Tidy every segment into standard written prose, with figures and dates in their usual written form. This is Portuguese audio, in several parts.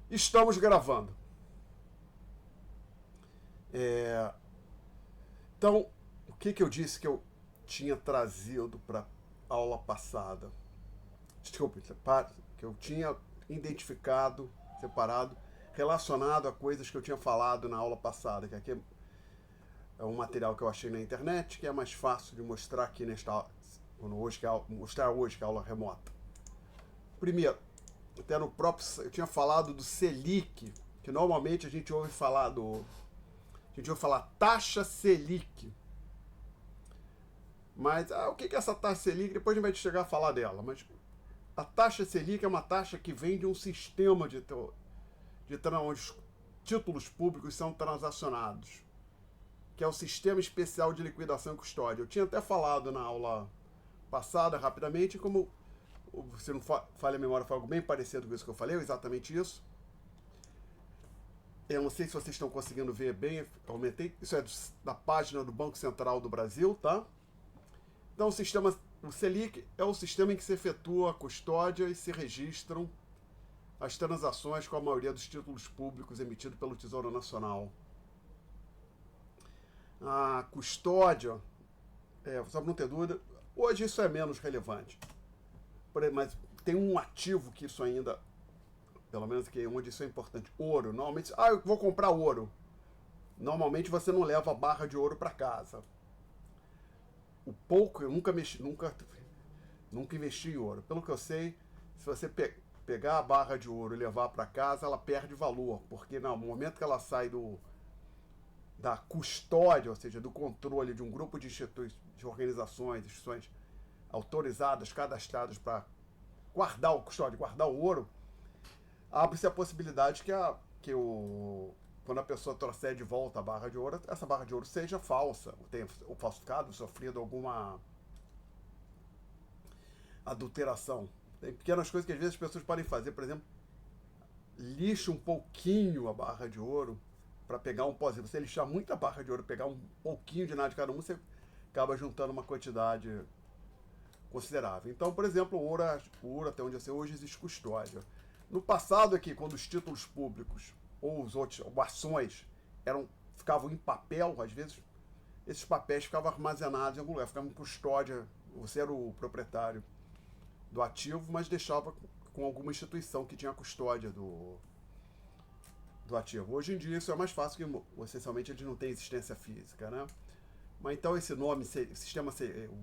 Estamos gravando. Então, o que eu disse que eu tinha trazido para a aula passada? Desculpe, que eu tinha identificado, separado, relacionado a coisas que eu tinha falado na aula passada, que aqui é um material que eu achei na internet, que é mais fácil de mostrar aqui mostrar hoje que é a aula remota. Primeiro, até no próprio, eu tinha falado do Selic, que normalmente a gente ouve falar taxa Selic. Mas o que é essa taxa Selic? Depois a gente vai chegar a falar dela. Mas a taxa Selic é uma taxa que vem de um sistema onde os títulos públicos são transacionados, que é o Sistema Especial de Liquidação e Custódia. Eu tinha até falado na aula passada, rapidamente, como, se não falha a memória, foi algo bem parecido com isso que eu falei, exatamente isso. Eu não sei se vocês estão conseguindo ver bem, aumentei. Isso é da página do Banco Central do Brasil, tá? Então, o Selic é o sistema em que se efetua a custódia e se registram as transações com a maioria dos títulos públicos emitidos pelo Tesouro Nacional. A custódia, só para não ter dúvida, hoje isso é menos relevante. Mas tem um ativo que isso ainda, pelo menos aqui onde isso é importante, ouro. Normalmente, eu vou comprar ouro. Normalmente você não leva a barra de ouro para casa. O pouco, eu nunca investi em ouro. Pelo que eu sei, se você pegar a barra de ouro e levar para casa, ela perde valor, porque no momento que ela sai da custódia, ou seja, do controle de um grupo de organizações, instituições autorizadas, cadastradas para guardar o ouro, abre-se a possibilidade quando a pessoa trouxer de volta a barra de ouro, essa barra de ouro seja falsa, tenha o falsificado, sofrido alguma adulteração. Tem pequenas coisas que às vezes as pessoas podem fazer, por exemplo, lixa um pouquinho a barra de ouro para pegar um pozinho. Você lixar muita barra de ouro, pegar um pouquinho de nada de cada um, você acaba juntando uma quantidade considerável. Então, por exemplo, o ouro até onde eu sei hoje existe custódia. No passado aqui, quando os títulos públicos ou ações ficavam em papel, às vezes esses papéis ficavam armazenados em algum lugar, ficavam em custódia, você era o proprietário do ativo, mas deixava com alguma instituição que tinha a custódia do ativo. Hoje em dia isso é mais fácil, que essencialmente ele não tem existência física, né? Mas então esse nome,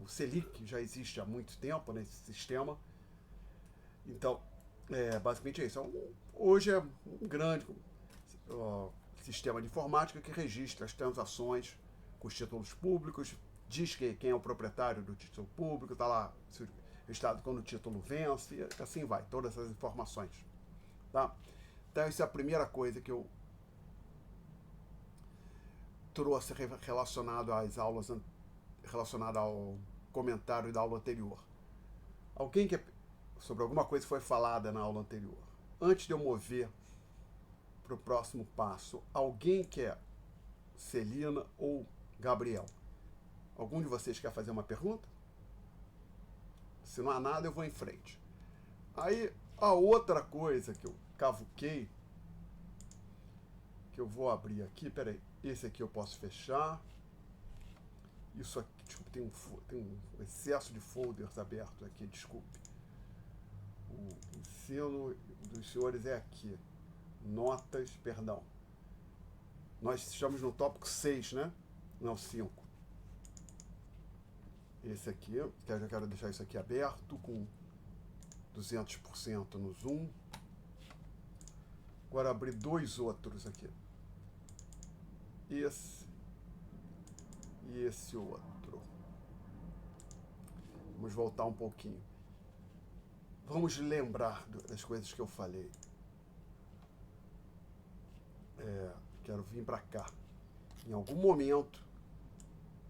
o Selic, já existe há muito tempo nesse sistema. Então, basicamente é isso. Hoje é um grande sistema de informática que registra as transações com os títulos públicos, diz quem é o proprietário do título público, está lá registrado quando o título vence, e assim vai, todas essas informações. Tá? Então, essa é a primeira coisa que eu trouxe relacionado às aulas, relacionado ao comentário da aula anterior. Alguém sobre alguma coisa que foi falada na aula anterior. Antes de eu mover para o próximo passo, alguém quer Celina ou Gabriel? Algum de vocês quer fazer uma pergunta? Se não há nada, eu vou em frente. Aí, a outra coisa que eu cavuquei, que eu vou abrir aqui, peraí, esse aqui eu posso fechar. Isso aqui, desculpe, tem um excesso de folders abertos aqui, desculpe. O ensino dos senhores é aqui. Notas, perdão. Nós estamos no tópico 6, né? Não, 5. Esse aqui, eu já quero deixar isso aqui aberto com 200% no zoom. Agora abrir dois outros aqui. Esse e esse outro. Vamos voltar um pouquinho. Vamos lembrar das coisas que eu falei. Quero vir para cá. Em algum momento,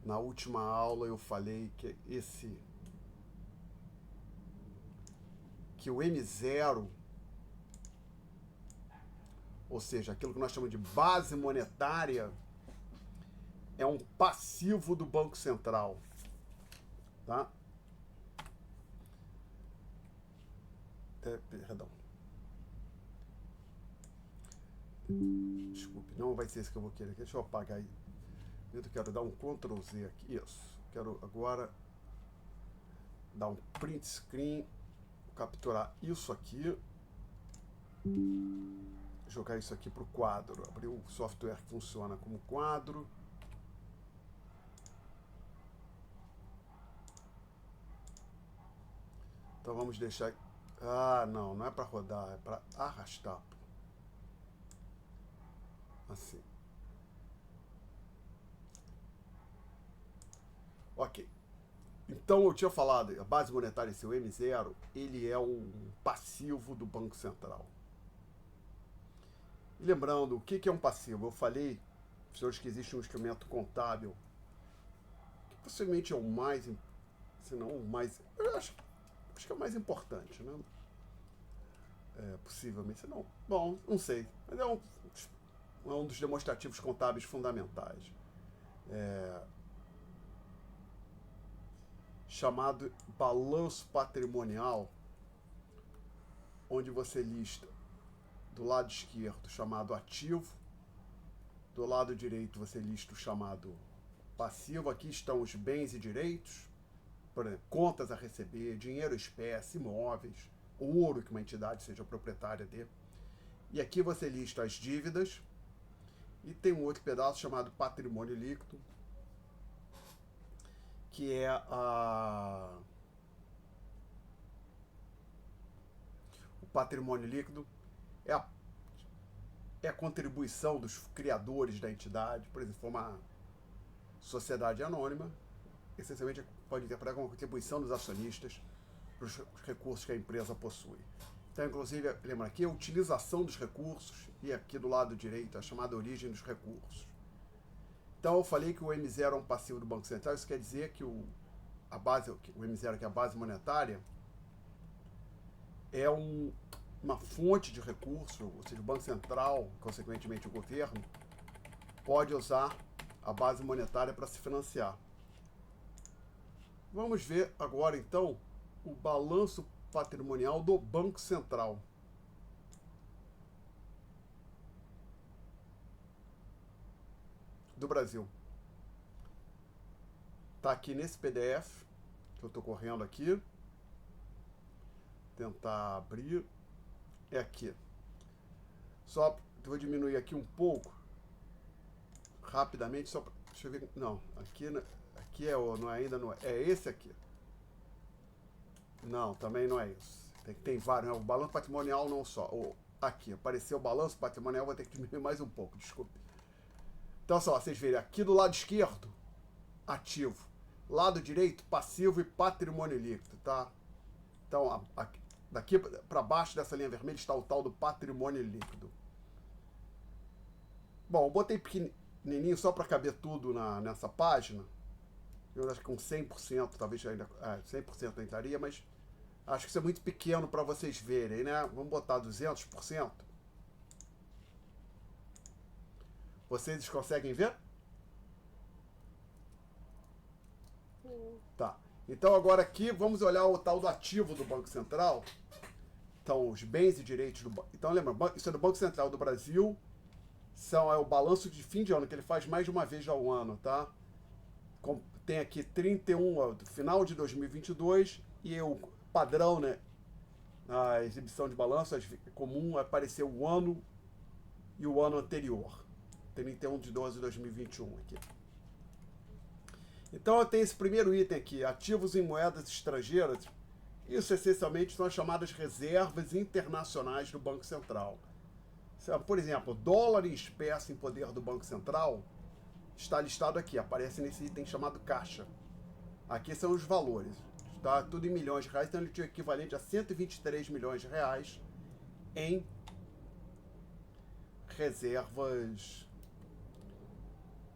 na última aula, eu falei que o M0, ou seja, aquilo que nós chamamos de base monetária, é um passivo do Banco Central. Tá? Perdão. vai ser esse que eu vou querer. Deixa eu apagar aí. Eu quero dar um Ctrl Z aqui. Isso. Quero agora dar um print screen, capturar isso aqui, jogar isso aqui para o quadro. Abrir o software que funciona como quadro. Então vamos deixar. Ah, não, não é para rodar, é para arrastar. Assim. Ok. Então eu tinha falado, a base monetária, esse M0, ele é um passivo do Banco Central. E lembrando, o que é um passivo? Eu falei, senhores, que existe um instrumento contábil, que possivelmente é o mais, se não o mais, eu acho que é o mais importante, né? Possivelmente, se não, bom, não sei, mas é um dos demonstrativos contábeis fundamentais. Chamado balanço patrimonial, onde você lista do lado esquerdo chamado ativo, do lado direito você lista o chamado passivo. Aqui estão os bens e direitos, por exemplo, contas a receber, dinheiro espécie, imóveis, ouro que uma entidade seja proprietária de. E aqui você lista as dívidas, e tem um outro pedaço chamado patrimônio líquido, que é o patrimônio líquido é a contribuição dos criadores da entidade. Por exemplo, for uma sociedade anônima, essencialmente pode interpretar como uma contribuição dos acionistas para os recursos que a empresa possui. Então, inclusive, lembra aqui a utilização dos recursos, e aqui do lado direito a chamada origem dos recursos. Então eu falei que o M0 é um passivo do Banco Central. Isso quer dizer que o M0, que é a base monetária, é uma fonte de recurso, ou seja, o Banco Central, consequentemente o governo, pode usar a base monetária para se financiar. Vamos ver agora então o balanço patrimonial do Banco Central. Do Brasil. Está aqui nesse PDF que eu estou correndo aqui. Tentar abrir. É aqui. Só vou diminuir aqui um pouco, rapidamente, só para. Deixa eu ver. Não, aqui não é ainda, não é. É esse aqui. Não, também não é isso. Tem vários, né? O balanço patrimonial não só. Aqui, apareceu o balanço patrimonial, vou ter que diminuir mais um pouco, desculpe. Então, só, vocês verem, aqui do lado esquerdo, ativo. Lado direito, passivo e patrimônio líquido, tá? Então, daqui para baixo dessa linha vermelha está o tal do patrimônio líquido. Bom, eu botei pequenininho só para caber tudo nessa página. Eu acho que com 100%, talvez ainda 100% entraria, mas acho que isso é muito pequeno para vocês verem, né? Vamos botar 200%. Vocês conseguem ver? Tá. Então agora aqui vamos olhar o tal do ativo do Banco Central. Então, os bens e direitos do banco. Então, lembra, isso é do Banco Central do Brasil. É o balanço de fim de ano, que ele faz mais de uma vez ao ano, tá? Tem aqui 31, do final de 2022, e o padrão, né? Na exibição de balanço, é comum aparecer o ano e o ano anterior. 31 de 12 de 2021 aqui. Então eu tenho esse primeiro item aqui, ativos em moedas estrangeiras. Isso essencialmente são as chamadas reservas internacionais do Banco Central. Por exemplo, dólar em espécie em poder do Banco Central está listado aqui, aparece nesse item chamado caixa. Aqui são os valores, está tudo em milhões de reais, então ele tinha o equivalente a 123 milhões de reais em reservas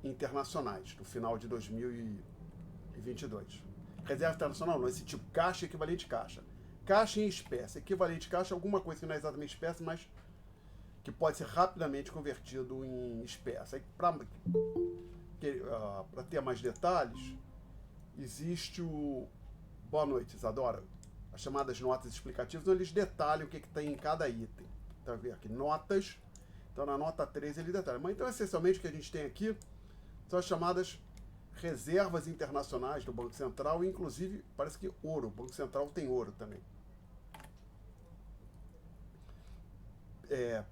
internacionais no final de 2022. Reserva internacional não, esse tipo caixa equivalente caixa. Caixa em espécie, equivalente caixa, alguma coisa que não é exatamente espécie, mas que pode ser rapidamente convertido em espécie. Para ter mais detalhes, existe o... Boa noite, Isadora. As chamadas notas explicativas, onde eles detalham o que tem em cada item. Então, ver aqui, notas. Então, na nota 3 ele detalha. Mas, então, essencialmente, o que a gente tem aqui são as chamadas reservas internacionais do Banco Central, inclusive, parece que ouro. O Banco Central tem ouro também.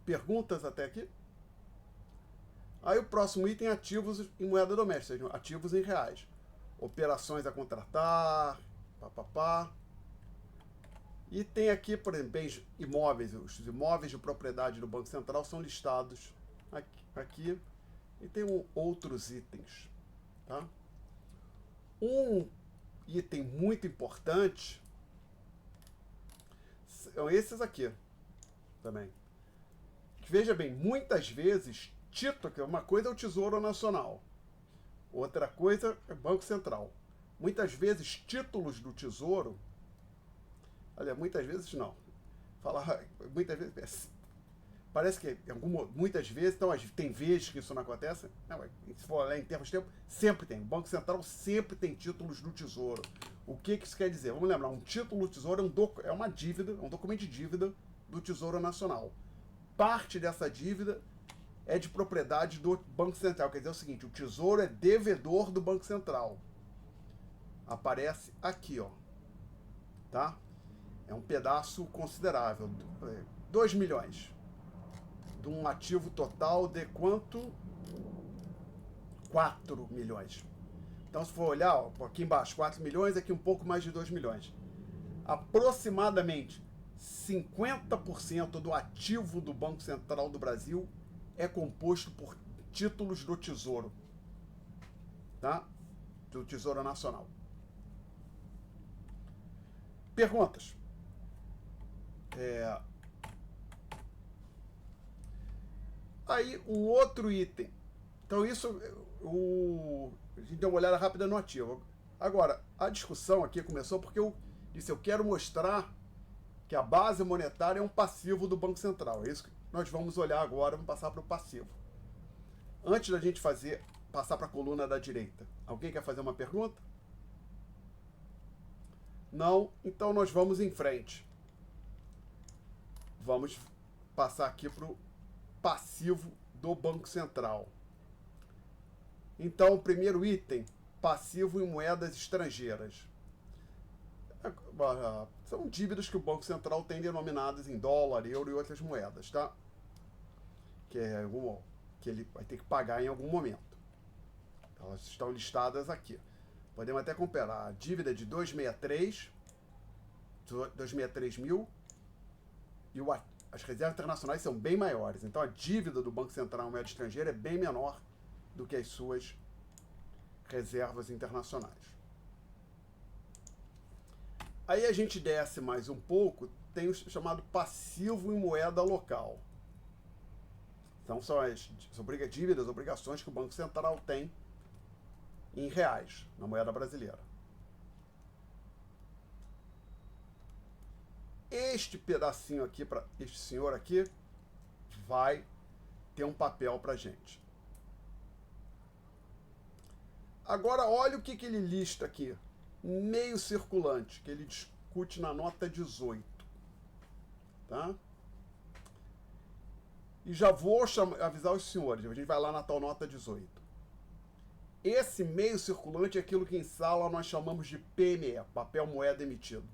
Perguntas até aqui? Aí o próximo item é ativos em moeda doméstica, ativos em reais. Operações a contratar, papapá. E tem aqui, por exemplo, bens imóveis. Os imóveis de propriedade do Banco Central são listados aqui. E tem outros itens. Tá? Um item muito importante são esses aqui também. Veja bem, muitas vezes, título, que uma coisa é o Tesouro Nacional, outra coisa é o Banco Central. Muitas vezes, títulos do Tesouro, olha, muitas vezes não, falar, muitas vezes, parece que muitas vezes, então tem vezes que isso não acontece, não, se for olhar em termos de tempo, sempre tem. O Banco Central sempre tem títulos do Tesouro. O que isso quer dizer? Vamos lembrar, um título do Tesouro é uma dívida, é um documento de dívida do Tesouro Nacional. Parte dessa dívida é de propriedade do Banco Central. Quer dizer o seguinte, o Tesouro é devedor do Banco Central. Aparece aqui, ó. Tá? É um pedaço considerável. 2 milhões. De um ativo total de quanto? 4 milhões. Então, se for olhar, ó, aqui embaixo, 4 milhões, aqui um pouco mais de 2 milhões. Aproximadamente 50% do ativo do Banco Central do Brasil é composto por títulos do Tesouro, tá? Do Tesouro Nacional. Perguntas? Aí, um outro item. Então, isso, a gente deu uma olhada rápida no ativo. Agora, a discussão aqui começou porque eu disse, eu quero mostrar que a base monetária é um passivo do Banco Central. É isso que nós vamos olhar agora, vamos passar para o passivo. Antes da gente passar para a coluna da direita, alguém quer fazer uma pergunta? Não? Então nós vamos em frente. Vamos passar aqui para o passivo do Banco Central. Então, o primeiro item, passivo em moedas estrangeiras. São dívidas que o Banco Central tem denominadas em dólar, euro e outras moedas, tá? Que ele vai ter que pagar em algum momento. Elas estão listadas aqui. Podemos até comparar. A dívida de 263 mil e as reservas internacionais são bem maiores. Então a dívida do Banco Central em moeda estrangeira é bem menor do que as suas reservas internacionais. Aí a gente desce mais um pouco, tem o chamado passivo em moeda local. Então são as dívidas, obrigações que o Banco Central tem em reais, na moeda brasileira. Este pedacinho aqui, para este senhor aqui, vai ter um papel para gente. Agora olha o que ele lista aqui. Meio circulante, que ele discute na nota 18. Tá? E já vou avisar os senhores, a gente vai lá na tal nota 18. Esse meio circulante é aquilo que em sala nós chamamos de PME, papel moeda emitido.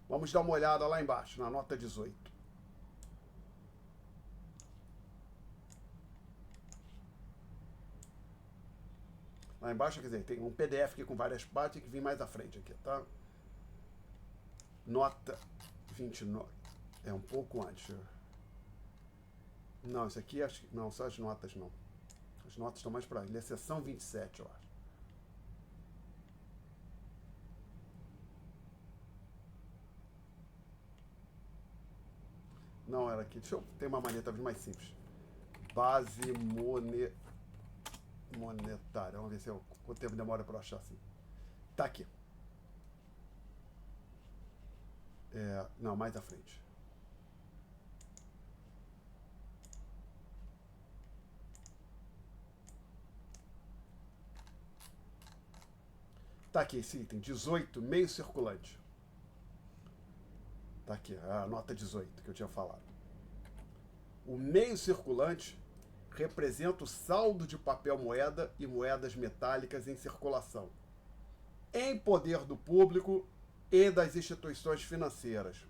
Vamos dar uma olhada lá embaixo, na nota 18. Lá embaixo, quer dizer, tem um PDF aqui com várias partes que vem mais à frente aqui, tá? Nota 29. É um pouco antes. Não, isso aqui acho que. Não, só as notas não. As notas estão mais para. Ele é seção 27, eu acho. Não, era aqui. Deixa eu ter uma maneira talvez mais simples. Base monetária. Vamos ver se quanto tempo demora para eu achar assim. Tá aqui. Não, mais à frente. Tá aqui esse item, 18, meio circulante. Tá aqui, a nota 18 que eu tinha falado. O meio circulante representa o saldo de papel moeda e moedas metálicas em circulação, em poder do público e das instituições financeiras.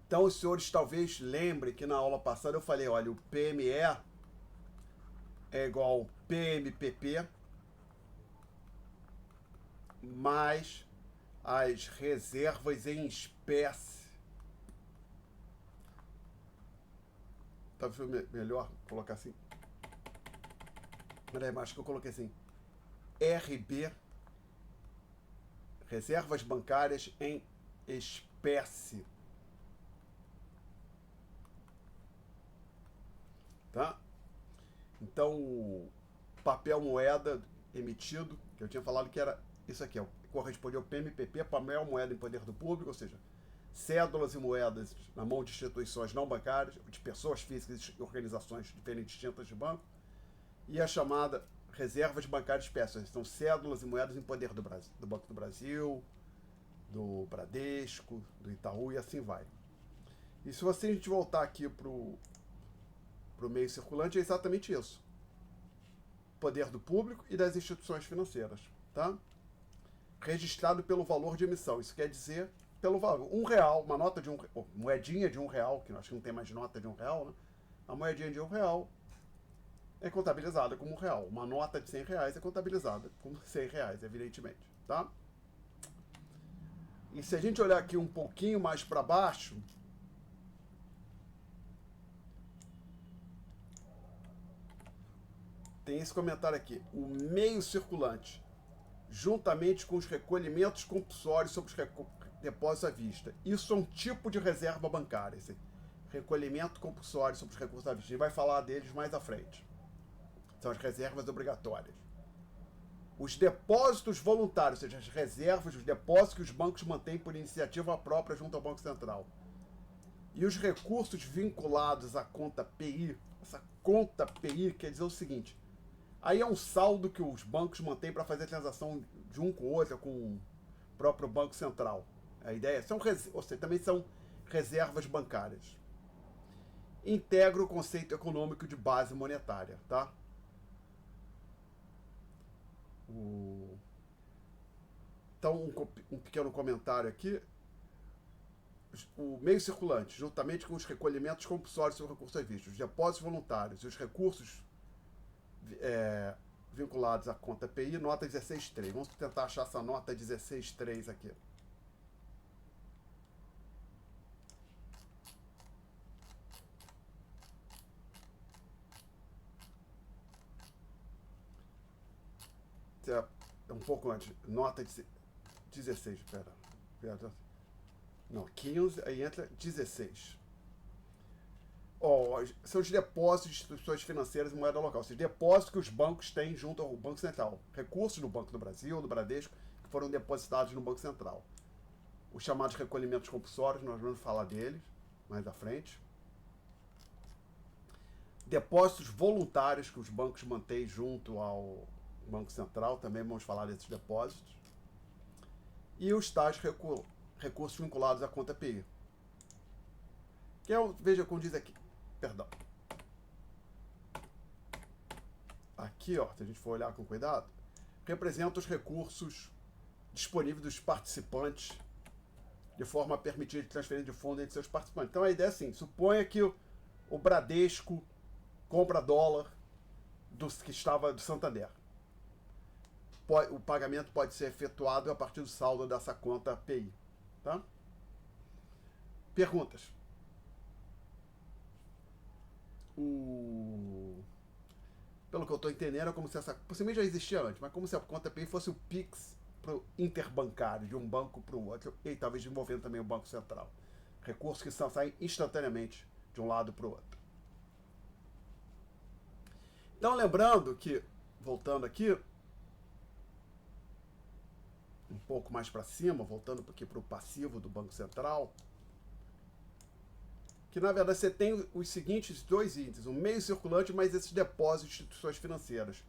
Então, os senhores talvez lembrem que na aula passada eu falei, olha, o PME é igual ao PMPP mais as reservas em espécie. Talvez melhor colocar assim. Mas acho que eu coloquei assim. RB, reservas bancárias em espécie. Tá? Então, o papel moeda emitido, que eu tinha falado que era isso aqui, correspondia ao PMPP, papel moeda em poder do público, ou seja, cédulas e moedas na mão de instituições não bancárias, de pessoas físicas e organizações diferentes distintas de banco, e a chamada reservas bancárias espécies, são cédulas e moedas em poder do Banco do Brasil, do Bradesco, do Itaú e assim vai. E se a gente voltar aqui para o meio circulante, é exatamente isso. Poder do público e das instituições financeiras, tá? Registrado pelo valor de emissão, isso quer dizer pelo valor. R$1, uma nota de moedinha de R$1, que acho que não tem mais nota de R$1, né? A moedinha de R$1 é contabilizada como R$1. Uma nota de R$100 é contabilizada como R$100, evidentemente, tá? E se a gente olhar aqui um pouquinho mais para baixo, tem esse comentário aqui. O meio circulante, juntamente com os recolhimentos compulsórios sobre os depósitos à vista. Isso é um tipo de reserva bancária, esse recolhimento compulsório sobre os recursos à vista. A gente vai falar deles mais à frente. São as reservas obrigatórias. Os depósitos voluntários, ou seja, as reservas, os depósitos que os bancos mantêm por iniciativa própria junto ao Banco Central. E os recursos vinculados à conta PI. Essa conta PI quer dizer o seguinte: aí é um saldo que os bancos mantêm para fazer a transação de um com o outro, com o próprio Banco Central. A ideia ou seja, também são reservas bancárias. Integra o conceito econômico de base monetária, tá? Então, um pequeno comentário aqui. O meio circulante, juntamente com os recolhimentos compulsórios sobre recursos à vista, os depósitos voluntários e os recursos vinculados à conta PI, nota 16.3. Vamos tentar achar essa nota 16.3 aqui. É um pouco antes. Nota 16, pera. Não, 15, aí entra 16. São os depósitos de instituições financeiras em moeda local. Ou seja, depósitos que os bancos têm junto ao Banco Central. Recursos do Banco do Brasil, do Bradesco, que foram depositados no Banco Central. Os chamados recolhimentos compulsórios, nós vamos falar deles mais à frente. Depósitos voluntários que os bancos mantêm junto ao Banco Central, também vamos falar desses depósitos. E os tais recursos vinculados à conta PI. Que é, veja como diz aqui, perdão. Aqui, ó, se a gente for olhar com cuidado, representa os recursos disponíveis dos participantes de forma a permitir transferência de fundos entre seus participantes. Então a ideia é assim, suponha que o Bradesco compra dólar que estava do Santander. O pagamento pode ser efetuado a partir do saldo dessa conta PI. Tá? Perguntas. Pelo que eu estou entendendo, é como se essa... Possivelmente já existia antes, mas como se a conta PI fosse o PIX pro interbancário, de um banco para o outro, e talvez envolvendo também o Banco Central. Recursos que saem instantaneamente de um lado para o outro. Então, lembrando que, voltando aqui, um pouco mais para cima, voltando aqui para o passivo do Banco Central, que na verdade você tem os seguintes dois índices, o meio circulante mais esses depósitos de instituições financeiras.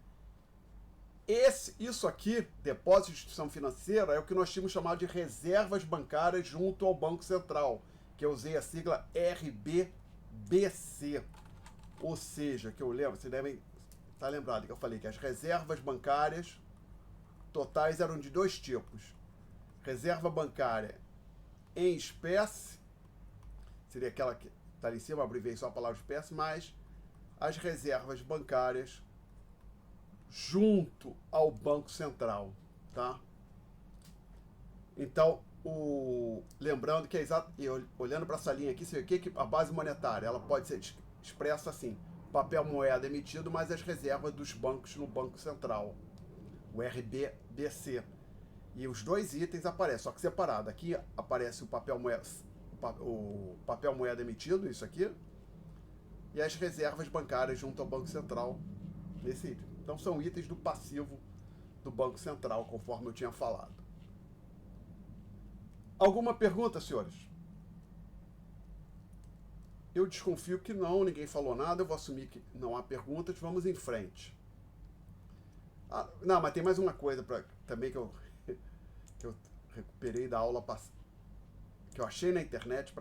Isso aqui, depósito de instituição financeira, é o que nós tínhamos chamado de reservas bancárias junto ao Banco Central, que eu usei a sigla RB BC. Ou seja, que eu lembro, vocês devem estar lembrados que eu falei que as reservas bancárias totais eram de dois tipos. Reserva bancária em espécie, seria aquela que está ali em cima, abreviei só a palavra espécie, mas as reservas bancárias junto ao Banco Central, tá? Então, lembrando que é exato, olhando para essa linha aqui, você vê que a base monetária ela pode ser expressa assim: papel moeda emitido mais as reservas dos bancos no Banco Central, o RBBC. E os dois itens aparecem, só que separado. Aqui aparece o papel moeda emitido, isso aqui, e as reservas bancárias junto ao Banco Central, nesse item. Então são itens do passivo do Banco Central, conforme eu tinha falado. Alguma pergunta, senhores? Eu desconfio que não, ninguém falou nada, eu vou assumir que não há perguntas, vamos em frente. Não, mas tem mais uma coisa também que eu recuperei da aula passada, que eu achei na internet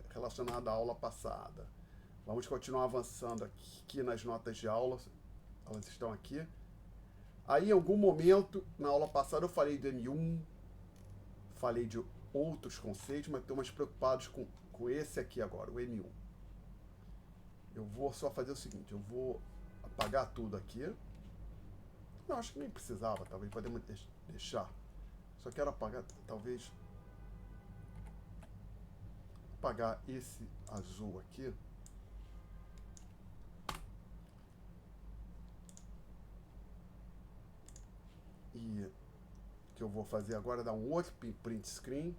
relacionada à aula passada. Vamos continuar avançando aqui nas notas de aula, elas estão aqui. Aí, em algum momento, na aula passada, eu falei do M1, falei de outros conceitos, mas estou mais preocupado com esse aqui agora, o M1. Eu vou só fazer o seguinte, eu vou apagar tudo aqui. Não, acho que nem precisava, talvez podemos deixar. Só quero apagar, talvez, apagar esse azul aqui. E o que eu vou fazer agora é dar um outro print screen.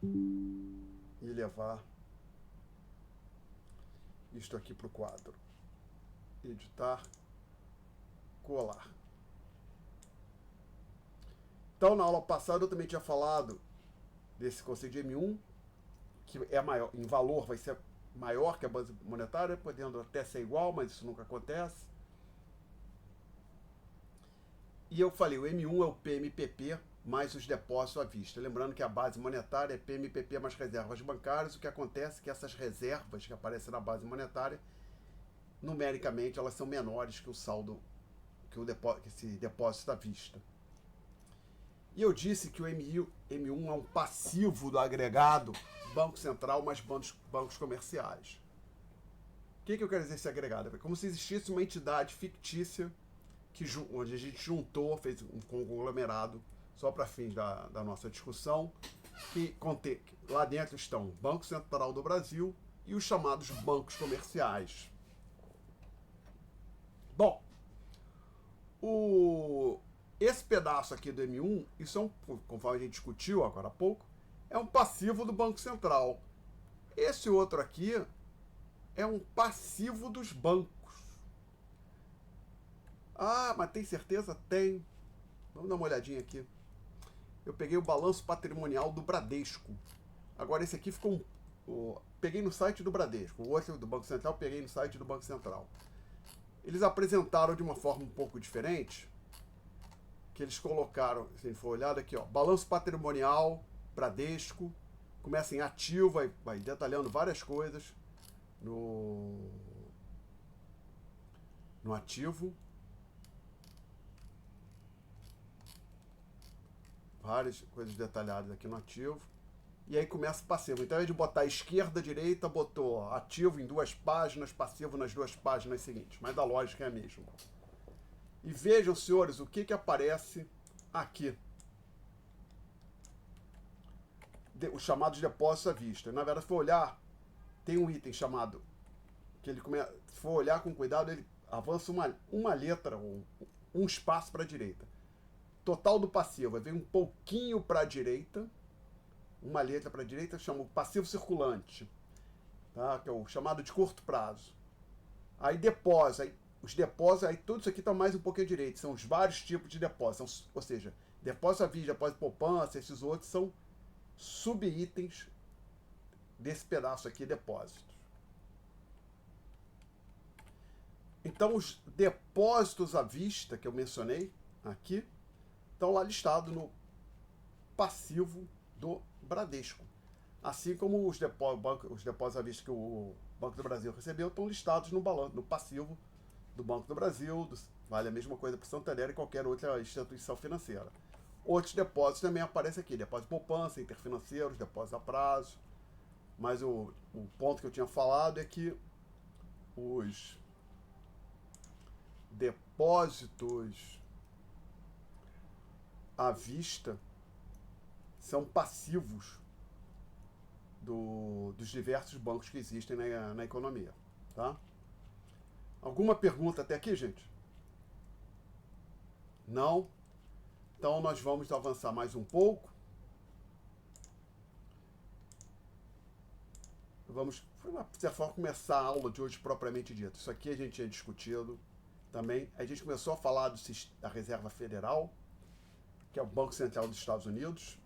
E levar isto aqui para o quadro. Editar, colar. Então, na aula passada eu também tinha falado desse conceito de M1, que é maior, em valor vai ser maior que a base monetária, podendo até ser igual, mas isso nunca acontece. E eu falei, o M1 é o PMPP mais os depósitos à vista. Lembrando que a base monetária é PMPP mais reservas bancárias. O que acontece é que essas reservas que aparecem na base monetária, numericamente, elas são menores que o saldo, que esse depósito à vista. E eu disse que o M1 é um passivo do agregado Banco Central mais bancos comerciais. O que eu quero dizer esse agregado? É como se existisse uma entidade fictícia onde a gente juntou, fez um conglomerado só para fins da nossa discussão, que lá dentro estão o Banco Central do Brasil e os chamados bancos comerciais. Bom, esse pedaço aqui do M1, isso conforme a gente discutiu agora há pouco, é um passivo do Banco Central. Esse outro aqui é um passivo dos bancos. Ah, mas tem certeza? Tem. Vamos dar uma olhadinha aqui. Eu peguei o balanço patrimonial do Bradesco. Agora esse aqui ficou peguei no site do Bradesco. O outro do Banco Central peguei no site do Banco Central. Eles apresentaram de uma forma um pouco diferente, que eles colocaram, se a gente for olhar aqui, ó, balanço patrimonial, Bradesco, começa em ativo, vai detalhando várias coisas no ativo. Várias coisas detalhadas aqui no ativo. E aí começa passivo. Então, ao invés de botar esquerda, direita, botou ativo em 2 páginas, passivo nas 2 páginas seguintes. Mas a lógica é a mesma. E vejam, senhores, o que aparece aqui. Os chamados depósitos à vista. Na verdade, se for olhar, tem um item chamado, que ele começa, se for olhar com cuidado, ele avança uma letra, um espaço para a direita. Total do passivo, vem um pouquinho para a direita, uma letra para a direita, chama o passivo circulante, tá? Que é o chamado de curto prazo. Aí depósito, os depósitos, aí tudo isso aqui está mais um pouquinho à direita, são os vários tipos de depósitos, ou seja, depósito à vista, depósito de poupança, esses outros são subitens desse pedaço aqui, depósitos. Então, os depósitos à vista, que eu mencionei, aqui, estão lá listados no passivo do Bradesco. Assim como os depósitos à vista que o Banco do Brasil recebeu estão listados no balanço, no passivo do Banco do Brasil, vale a mesma coisa para o Santander e qualquer outra instituição financeira. Outros depósitos também aparecem aqui, depósito de poupança, interfinanceiros, depósitos a prazo, mas o ponto que eu tinha falado é que os depósitos à vista são passivos dos diversos bancos que existem na economia. Tá? Alguma pergunta até aqui, gente? Não? Então nós vamos avançar mais um pouco. Vamos, de certa forma, começar a aula de hoje propriamente dito. Isso aqui a gente tinha discutido também. A gente começou a falar da Reserva Federal, que é o Banco Central dos Estados Unidos.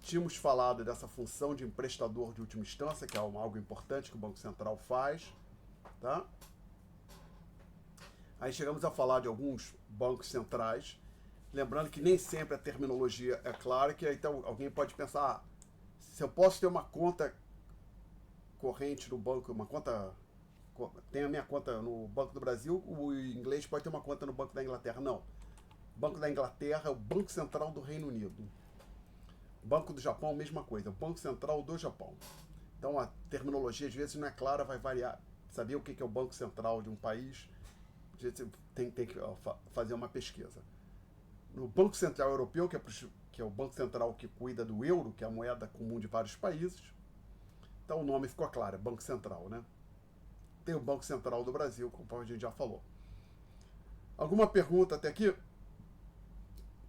Tínhamos falado dessa função de emprestador de última instância, que é algo importante que o Banco Central faz. Tá? Aí chegamos a falar de alguns bancos centrais, lembrando que nem sempre a terminologia é clara, que então alguém pode pensar, se eu posso ter uma conta corrente no banco, tenho a minha conta no Banco do Brasil, o inglês pode ter uma conta no Banco da Inglaterra. Não. O Banco da Inglaterra é o Banco Central do Reino Unido. O Banco do Japão, mesma coisa, o Banco Central do Japão. Então a terminologia às vezes não é clara, vai variar. Saber o que é o Banco Central de um país, tem que fazer uma pesquisa. No Banco Central Europeu, que é o Banco Central que cuida do euro, que é a moeda comum de vários países, então o nome ficou claro, é Banco Central, né? Tem o Banco Central do Brasil, como a gente já falou. Alguma pergunta até aqui?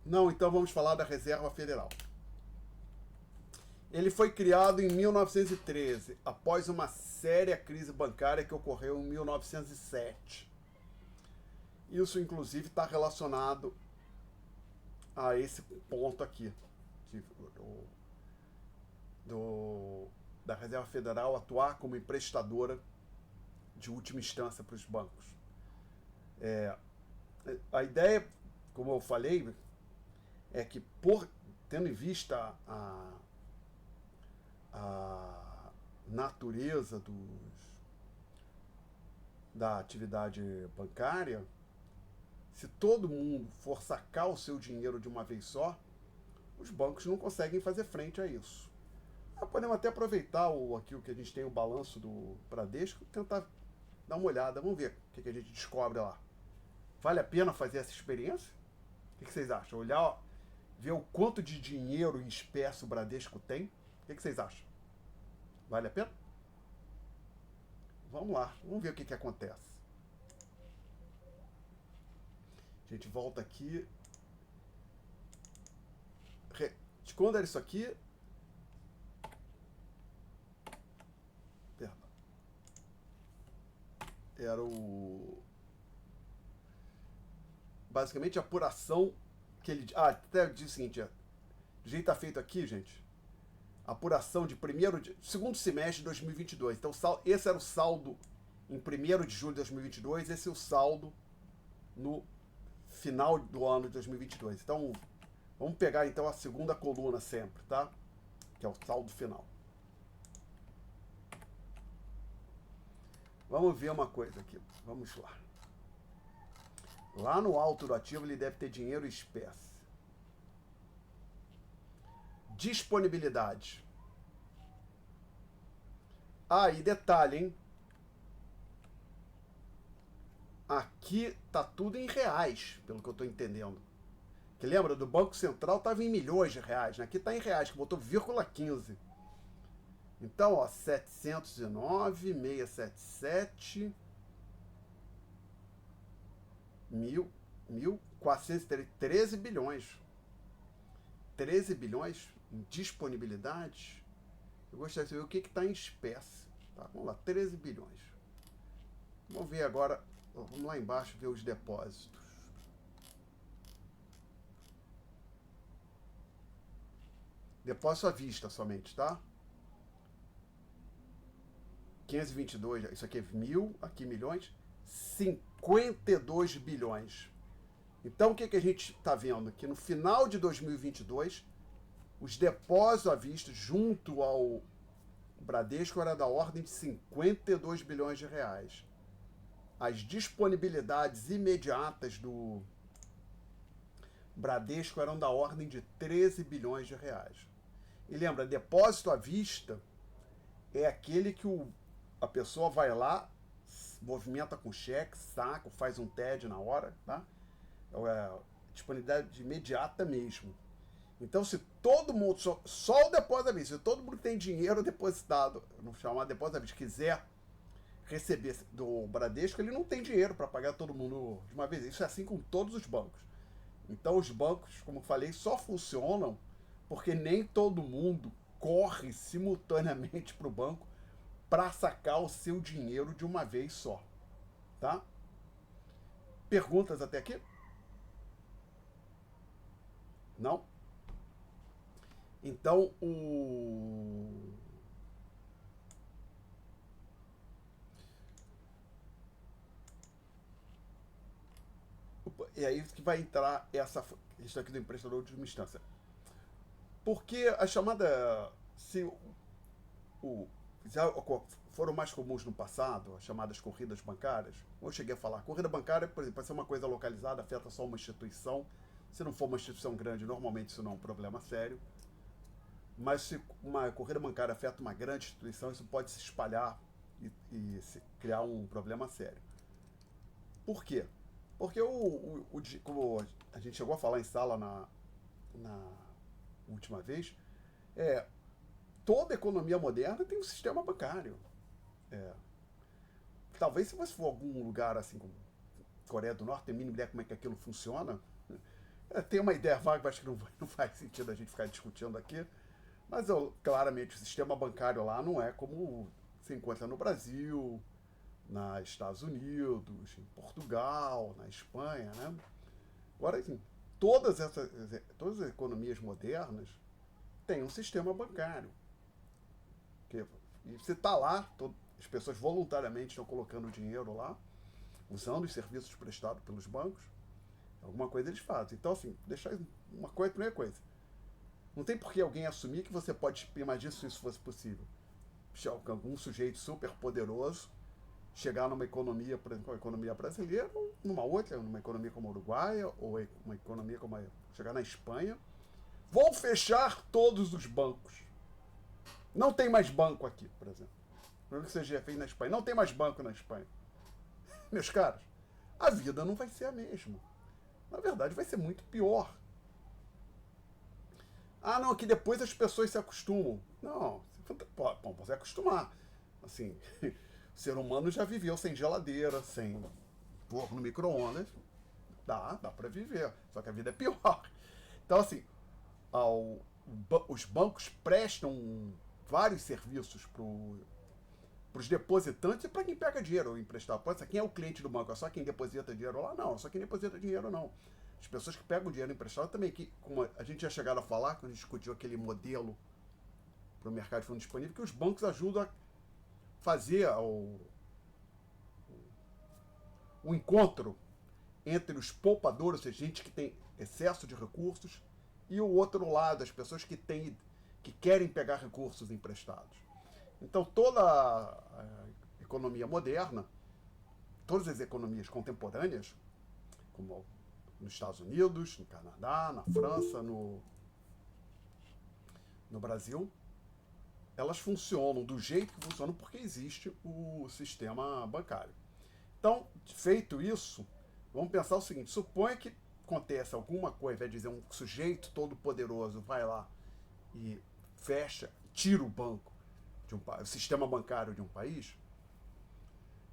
Não, então vamos falar da Reserva Federal. Ele foi criado em 1913, após uma séria crise bancária que ocorreu em 1907. Isso, inclusive, está relacionado a esse ponto aqui, da Reserva Federal atuar como emprestadora de última instância para os bancos. A ideia, como eu falei, é que, tendo em vista a natureza da atividade bancária, se todo mundo for sacar o seu dinheiro de uma vez só, os bancos não conseguem fazer frente a isso. Podemos até aproveitar aqui o que a gente tem, o balanço do Bradesco, e tentar dar uma olhada. Vamos ver o que a gente descobre lá. Vale a pena fazer essa experiência? O que vocês acham? Olhar, ver o quanto de dinheiro em espécie o Bradesco tem? O que vocês acham? Vale a pena? Vamos lá, vamos ver o que acontece. A gente volta aqui. De quando era isso aqui? Perdão. Era basicamente a apuração que ele... até diz o seguinte, do jeito que está feito aqui, gente, apuração de segundo semestre de 2022. Então, esse era o saldo em 1º de julho de 2022, esse é o saldo no final do ano de 2022. Então, vamos pegar então a segunda coluna sempre, tá? Que é o saldo final. Vamos ver uma coisa aqui. Vamos lá. Lá no alto do ativo ele deve ter dinheiro em espécie. Disponibilidade. E detalhe, hein? Aqui tá tudo em reais, pelo que eu estou entendendo. Que lembra, do Banco Central estava em milhões de reais, né? Aqui está em reais, que botou 0,15. Então, 709, 677, 1.413 bilhões. 13 bilhões em disponibilidade. Eu gostaria de saber o que está em espécie. Tá? Vamos lá, 13 bilhões. Vamos ver agora, vamos lá embaixo ver os depósitos. Depósito à vista somente, tá? 522, isso aqui é 1.000, aqui milhões, 52 bilhões. Então, o que a gente está vendo? Que no final de 2022, os depósitos à vista junto ao Bradesco era da ordem de 52 bilhões de reais. As disponibilidades imediatas do Bradesco eram da ordem de 13 bilhões de reais. E lembra, depósito à vista é aquele que a pessoa vai lá, movimenta com cheque, saca, faz um TED na hora, tá? É disponibilidade imediata mesmo. Então, se todo mundo, só o depósito à vista, se todo mundo tem dinheiro depositado, não chamar depósito à vista, quiser receber do Bradesco, ele não tem dinheiro para pagar todo mundo de uma vez. Isso é assim com todos os bancos. Então, os bancos, como eu falei, só funcionam porque nem todo mundo corre simultaneamente para o banco para sacar o seu dinheiro de uma vez só. Tá? Perguntas até aqui? Não? Então, e aí que vai entrar essa questão aqui do emprestador de última instância. Porque a chamada. Se já foram mais comuns no passado, as chamadas corridas bancárias. Eu cheguei a falar, corrida bancária, por exemplo, vai ser uma coisa localizada, afeta só uma instituição. Se não for uma instituição grande, normalmente isso não é um problema sério. Mas se uma corrida bancária afeta uma grande instituição, isso pode se espalhar e se criar um problema sério. Por quê? Porque como a gente chegou a falar em sala na última vez, toda economia moderna tem um sistema bancário. É, talvez se você for a algum lugar assim como Coreia do Norte, tem a mínima ideia como é que aquilo funciona. Tem uma ideia vaga, acho que não faz sentido a gente ficar discutindo aqui. Mas claramente o sistema bancário lá não é como se encontra no Brasil, nos Estados Unidos, em Portugal, na Espanha, né? Agora, assim, todas as economias modernas têm um sistema bancário. E você está lá, as pessoas voluntariamente estão colocando dinheiro lá, usando os serviços prestados pelos bancos, alguma coisa eles fazem. Então, assim, deixar uma coisa, primeira coisa. Não tem por que alguém assumir que você pode, imagina se isso fosse possível. Algum sujeito super poderoso chegar numa economia, por exemplo, a economia brasileira, ou numa outra, numa economia como a Uruguaia, ou uma economia como chegar na Espanha. Vou fechar todos os bancos. Não tem mais banco aqui, por exemplo. Não que seja feito na Espanha. Não tem mais banco na Espanha. Meus caros, a vida não vai ser a mesma. Na verdade, vai ser muito pior. Ah, não, que depois as pessoas se acostumam. Não, bom, você acostumar. Assim, o ser humano já viveu sem geladeira, sem forno no micro-ondas. Dá para viver. Só que a vida é pior. Então, assim, os bancos prestam vários serviços para os depositantes e para quem pega dinheiro emprestado. Pode ser quem é o cliente do banco? É só quem deposita dinheiro lá? Não, só quem deposita dinheiro não. As pessoas que pegam dinheiro emprestado também, que, como a gente já chegaram a falar, quando a gente discutiu aquele modelo para o mercado de fundo disponível, que os bancos ajudam a fazer o encontro entre os poupadores, ou seja, gente que tem excesso de recursos, e o outro lado, as pessoas que querem pegar recursos emprestados. Então, toda a economia moderna, todas as economias contemporâneas, como nos Estados Unidos, no Canadá, na França, no Brasil, elas funcionam do jeito que funcionam porque existe o sistema bancário. Então, feito isso, vamos pensar o seguinte: suponha que acontece alguma coisa, vai dizer um sujeito todo poderoso vai lá e fecha, tira o banco o sistema bancário de um país.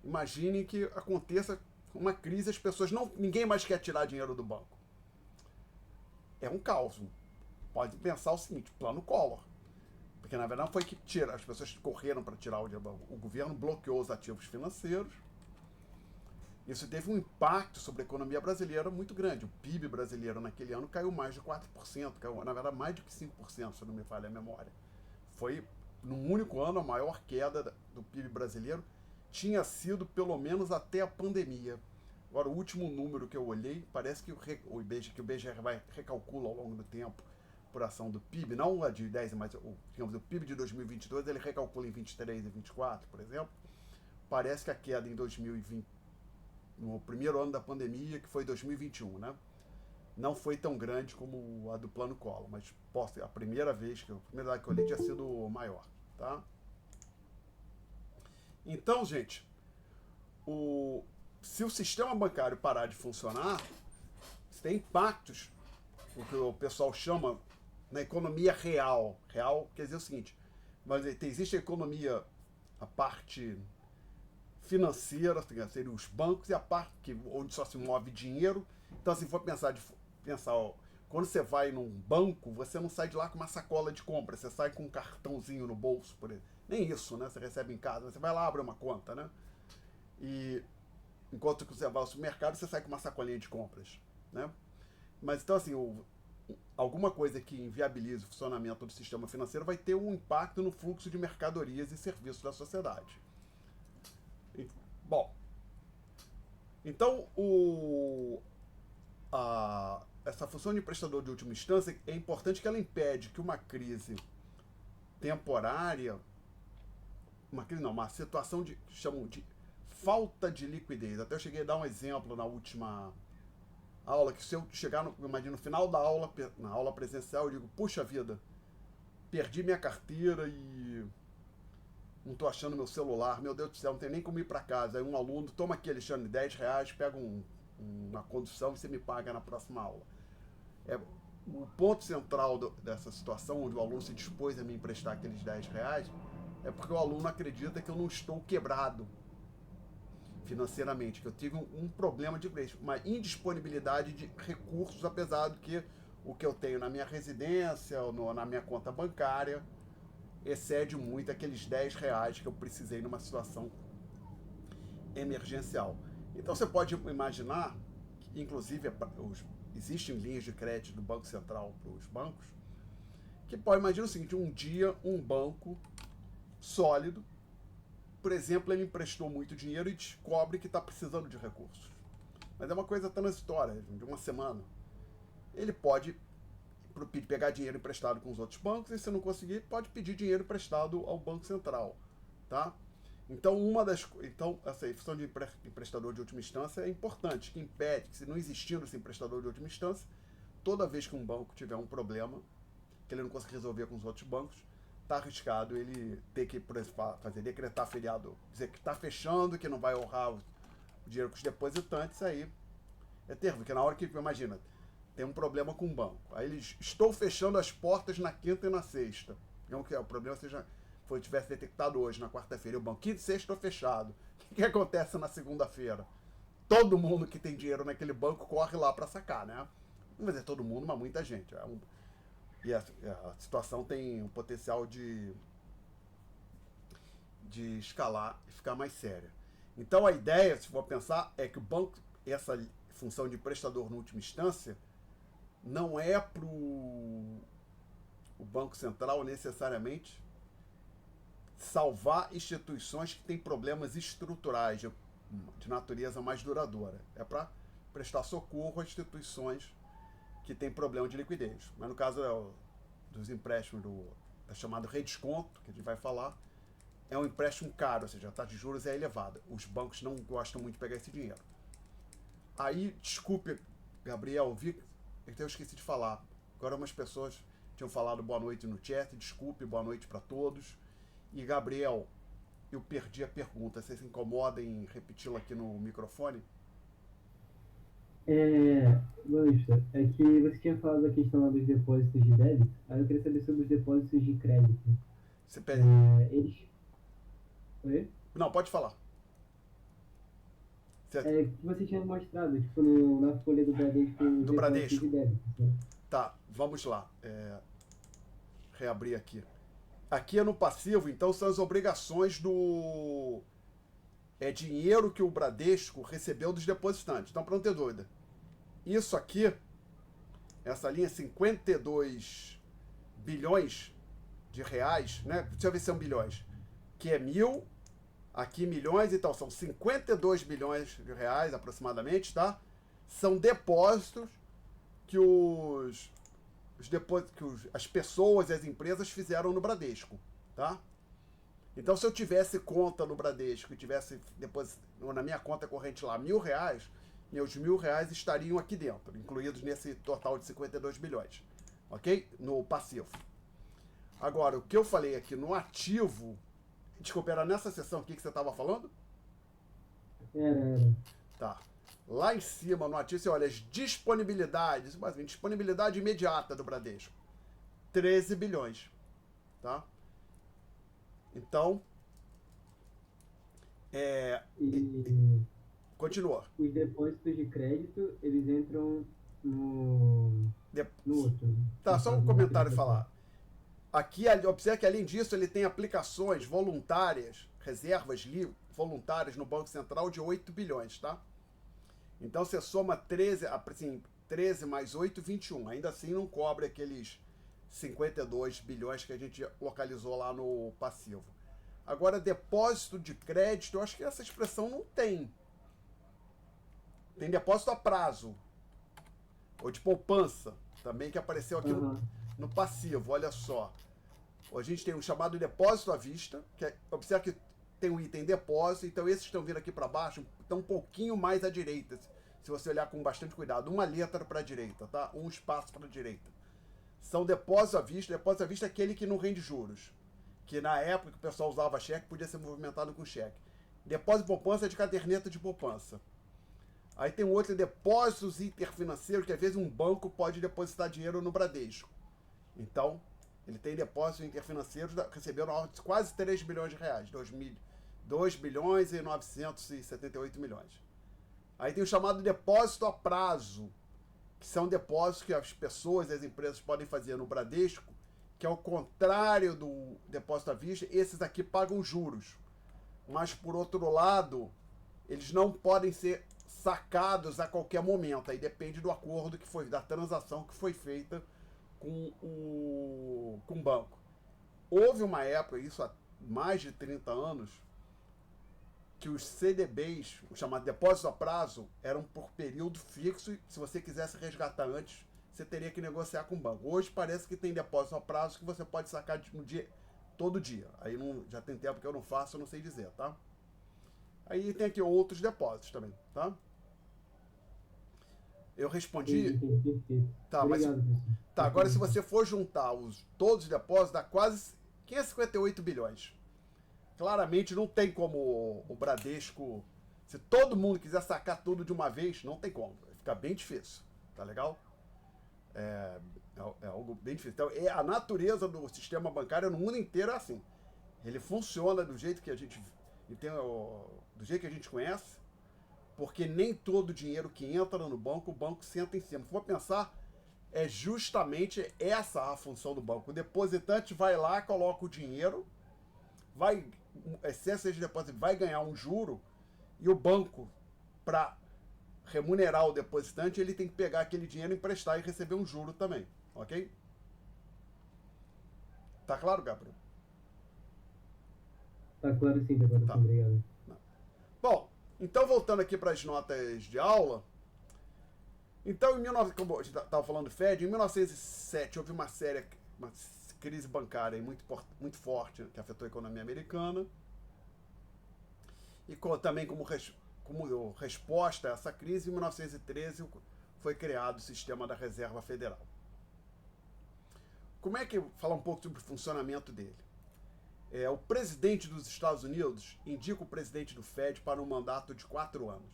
Imagine que aconteça uma crise, as pessoas ninguém mais quer tirar dinheiro do banco. É um caos. Pode pensar o seguinte: plano Collor. Porque na verdade não foi que as pessoas correram para tirar o dinheiro do banco. O governo bloqueou os ativos financeiros. Isso teve um impacto sobre a economia brasileira muito grande. O PIB brasileiro naquele ano caiu mais de 4%, caiu, na verdade, mais de 5%, se não me falha a memória. Foi, num único ano, a maior queda do PIB brasileiro. Tinha sido, pelo menos, até a pandemia. Agora, o último número que eu olhei, parece que o IBGE vai recalcula ao longo do tempo por ação do PIB, não a de 10, mas digamos, o PIB de 2022, ele recalcula em 23 e 24, por exemplo. Parece que a queda em 2020, no primeiro ano da pandemia, que foi 2021, né? Não foi tão grande como a do Plano Collor, mas a primeira vez que eu olhei tinha sido maior, tá? Então, gente, se o sistema bancário parar de funcionar, você tem impactos, o que o pessoal chama na economia real. Real quer dizer o seguinte, mas existe a economia, a parte financeira, seria os bancos, e a parte onde só se move dinheiro. Então, se for pensar, quando você vai num banco, você não sai de lá com uma sacola de compra, você sai com um cartãozinho no bolso, por exemplo. Nem isso, né? Você recebe em casa, você vai lá, abre uma conta, né? E enquanto que você vai ao supermercado, você sai com uma sacolinha de compras, né? Mas então, assim, alguma coisa que inviabilize o funcionamento do sistema financeiro vai ter um impacto no fluxo de mercadorias e serviços da sociedade. Bom, então essa função de prestador de última instância é importante que ela impede que uma crise temporária, uma situação que chamam de falta de liquidez. Até eu cheguei a dar um exemplo na última aula, que se eu chegar no final da aula, na aula presencial, eu digo, puxa vida, perdi minha carteira e não estou achando meu celular, meu Deus do céu, não tem nem como ir para casa. Aí um aluno, toma aqui, Alexandre, R$10, pega uma condução e você me paga na próxima aula. O ponto central dessa situação, onde o aluno se dispôs a me emprestar aqueles R$10, é porque o aluno acredita que eu não estou quebrado financeiramente, que eu tive um problema de uma indisponibilidade de recursos, apesar do que o que eu tenho na minha residência, ou na minha conta bancária, excede muito aqueles R$10 que eu precisei numa situação emergencial. Então você pode imaginar, que, inclusive, existem linhas de crédito do Banco Central para os bancos, que pode imaginar o seguinte, um dia um banco sólido, por exemplo, ele emprestou muito dinheiro e descobre que está precisando de recursos. Mas é uma coisa transitória, de uma semana. Ele pode pegar dinheiro emprestado com os outros bancos e, se não conseguir, pode pedir dinheiro emprestado ao Banco Central, tá? Então, essa função de emprestador de última instância é importante, que impede que, se não existindo esse emprestador de última instância, toda vez que um banco tiver um problema que ele não consegue resolver com os outros bancos, está arriscado ele ter que, por exemplo, decretar feriado, dizer que está fechando, que não vai honrar o dinheiro com os depositantes, aí é terrível, porque na hora que, imagina, tem um problema com o banco, aí eles estão fechando as portas na quinta e na sexta, não que o problema tivesse detectado hoje, na quarta-feira, o banco, quinta e sexta estou fechado, o que acontece na segunda-feira? Todo mundo que tem dinheiro naquele banco corre lá para sacar, né? Não vai dizer todo mundo, mas muita gente. E a situação tem um potencial de escalar e ficar mais séria. Então a ideia, se for pensar, é que o banco, essa função de prestador na última instância, não é para o Banco Central necessariamente salvar instituições que têm problemas estruturais de natureza mais duradoura. É para prestar socorro a instituições que têm problema de liquidez. Mas no caso dos empréstimos da chamada redesconto, que a gente vai falar, é um empréstimo caro, ou seja, a taxa de juros é elevada. Os bancos não gostam muito de pegar esse dinheiro. Aí, desculpe, Gabriel, eu esqueci de falar. Agora umas pessoas tinham falado boa noite no chat, desculpe, boa noite para todos. E, Gabriel, eu perdi a pergunta, você se incomoda em repeti-la aqui no microfone? Luísa, é que você tinha falado da questão lá dos depósitos de débito, aí eu queria saber sobre os depósitos de crédito. Você pede... Eles... Oi? Não, pode falar. Que você tinha mostrado, tipo, na folha do Bradesco, os Do depósitos de Bradesco. débito. Né? Tá, vamos lá. Reabrir aqui. Aqui é no passivo, então são as obrigações do... É dinheiro que o Bradesco recebeu dos depositantes. Então, para não ter dúvida. Isso aqui, essa linha 52 bilhões de reais, né? Deixa eu ver se são bilhões. Que é 1.000 Aqui milhões, então são 52 bilhões de reais aproximadamente, tá? São depósitos que as pessoas e as empresas fizeram no Bradesco, tá? Então, se eu tivesse conta no Bradesco e tivesse depois na minha conta corrente lá R$ 1.000, meus R$ 1.000 estariam aqui dentro, incluídos nesse total de 52 bilhões, ok? No passivo. Agora, o que eu falei aqui no ativo, desculpa, era nessa seção aqui que você estava falando? Era. Tá. Lá em cima, no ativo, você olha as disponibilidades, basicamente, disponibilidade imediata do Bradesco. 13 bilhões. Tá? Então, E continua. os depósitos de crédito, eles entram no, De... no outro. Tá, No só caso, um no comentário outro falar. Aqui, observe que além disso, ele tem aplicações voluntárias, reservas voluntárias no Banco Central de 8 bilhões, tá? Então você soma 13, assim, 13 mais 8, 21. Ainda assim não cobre aqueles 52 bilhões que a gente localizou lá no passivo. Agora, depósito de crédito, eu acho que essa expressão não tem. Tem depósito a prazo. Ou de poupança, também que apareceu aqui no passivo, olha só. A gente tem um chamado depósito à vista, que observa que tem um item depósito, então esses que estão vindo aqui para baixo estão um pouquinho mais à direita, se você olhar com bastante cuidado. Uma letra para a direita, tá? Um espaço para a direita. São depósitos à vista. Depósito à vista é aquele que não rende juros. Que na época que o pessoal usava cheque, podia ser movimentado com cheque. Depósito de poupança é de caderneta de poupança. Aí tem um outro, depósitos interfinanceiros, que às vezes um banco pode depositar dinheiro no Bradesco. Então, ele tem depósitos interfinanceiros, receberam quase 3 bilhões de reais, 2 bilhões e 978 milhões. Aí tem o chamado depósito a prazo, que são depósitos que as pessoas e as empresas podem fazer no Bradesco, que é o contrário do depósito à vista. Esses aqui pagam juros, mas por outro lado, eles não podem ser sacados a qualquer momento. Aí depende do acordo que foi, da transação que foi feita com o banco. Houve uma época, isso há mais de 30 anos, que os CDBs, o chamado depósito a prazo, eram por período fixo e se você quisesse resgatar antes, você teria que negociar com o banco. Hoje parece que tem depósito a prazo que você pode sacar no dia, todo dia. Aí já tem tempo que eu não faço, eu não sei dizer, tá? Aí tem aqui outros depósitos também, tá? Eu respondi. Tá, mas. Tá, agora se você for juntar todos os depósitos, dá quase 558 bilhões. Claramente não tem como o Bradesco. Se todo mundo quiser sacar tudo de uma vez, não tem como. Fica bem difícil. Tá legal? É algo bem difícil. Então, a natureza do sistema bancário no mundo inteiro é assim. Ele funciona do jeito que a gente. Do jeito que a gente conhece, porque nem todo o dinheiro que entra no banco, o banco senta em cima. Se for pensar, é justamente essa a função do banco. O depositante vai lá, coloca o dinheiro, vai, excesso de depósito, vai ganhar um juro, e o banco, para remunerar o depositante, ele tem que pegar aquele dinheiro, emprestar e receber um juro também, ok? Tá claro, Gabriel? Tá claro sim, tá. Obrigado. Bom, então voltando aqui para as notas de aula. Então, como a gente estava falando do Fed, em 1907 houve uma crise bancária muito forte que afetou a economia americana. E também como resposta a essa crise, em 1913 foi criado o sistema da Reserva Federal. Como é que falar um pouco sobre o funcionamento dele? O presidente dos Estados Unidos indica o presidente do Fed para um mandato de 4 anos.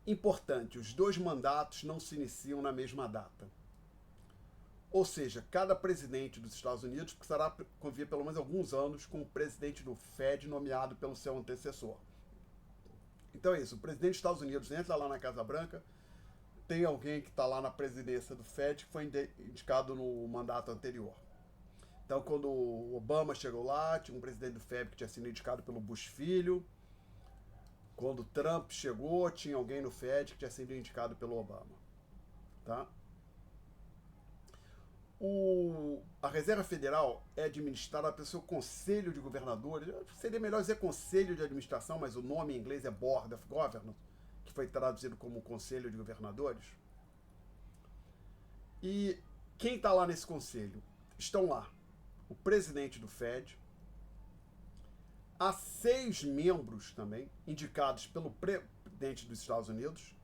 Importante, os 2 mandatos não se iniciam na mesma data. Ou seja, cada presidente dos Estados Unidos precisará conviver pelo menos alguns anos com o presidente do Fed nomeado pelo seu antecessor. Então é isso, o presidente dos Estados Unidos entra lá na Casa Branca, tem alguém que está lá na presidência do Fed que foi indicado no mandato anterior. Então, quando o Obama chegou lá, tinha um presidente do Fed que tinha sido indicado pelo Bush filho. Quando o Trump chegou, tinha alguém no Fed que tinha sido indicado pelo Obama. Tá? A Reserva Federal é administrada pelo seu Conselho de Governadores. Seria melhor dizer Conselho de Administração, mas o nome em inglês é Board of Governors, que foi traduzido como Conselho de Governadores. E quem está lá nesse conselho? Estão lá o presidente do Fed, há 6 membros também, indicados pelo presidente dos Estados Unidos,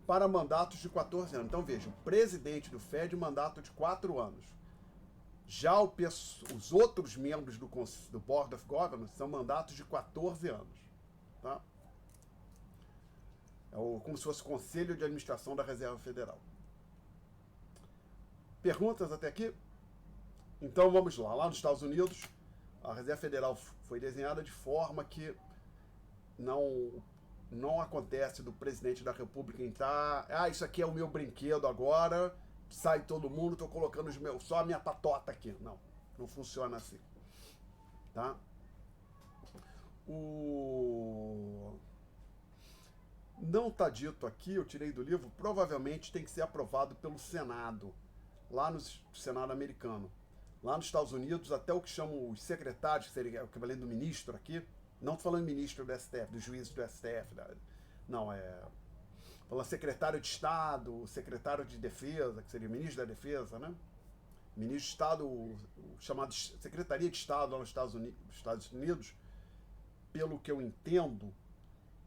para mandatos de 14 anos. Então veja, o presidente do Fed, mandato de 4 anos. Já os outros membros do Board of Governors são mandatos de 14 anos. Tá? Como se fosse o Conselho de Administração da Reserva Federal. Perguntas até aqui? Então vamos lá. Lá nos Estados Unidos, a Reserva Federal foi desenhada de forma que não acontece do presidente da República entrar, isso aqui é o meu brinquedo agora, sai todo mundo, estou colocando só a minha patota aqui. Não funciona assim. Tá? Não está dito aqui, eu tirei do livro, provavelmente tem que ser aprovado pelo Senado, lá no Senado americano. Lá nos Estados Unidos, até o que chamam os secretários, que seria o equivalente do ministro aqui, não estou falando ministro do STF, dos juízes do STF, não, falando secretário de Estado, secretário de Defesa, que seria o ministro da Defesa, né? Ministro de Estado, o chamado Secretaria de Estado lá nos Estados Unidos, pelo que eu entendo,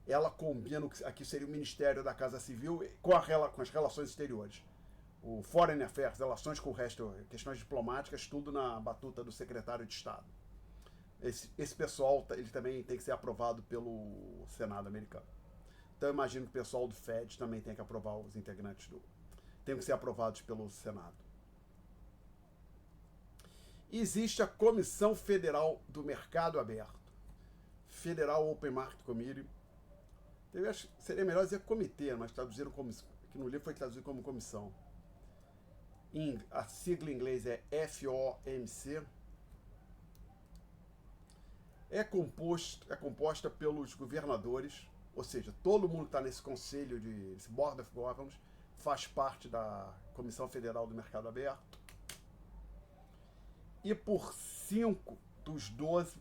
ela combina, aqui seria o Ministério da Casa Civil com as relações exteriores. O Foreign Affairs, relações com o resto, questões diplomáticas, tudo na batuta do secretário de Estado. Esse pessoal, ele também tem que ser aprovado pelo Senado americano. Então eu imagino que o pessoal do Fed também tem que aprovar os integrantes tem que ser aprovados pelo Senado. Existe a Comissão Federal do Mercado Aberto, Federal Open Market Committee. Eu acho que seria melhor dizer comitê, mas traduziram como, aqui no livro foi traduzido como comissão. A sigla em inglês é FOMC. É composta pelos governadores, ou seja, todo mundo que está nesse conselho, esse Board of Governors, faz parte da Comissão Federal do Mercado Aberto. E por 5 dos 12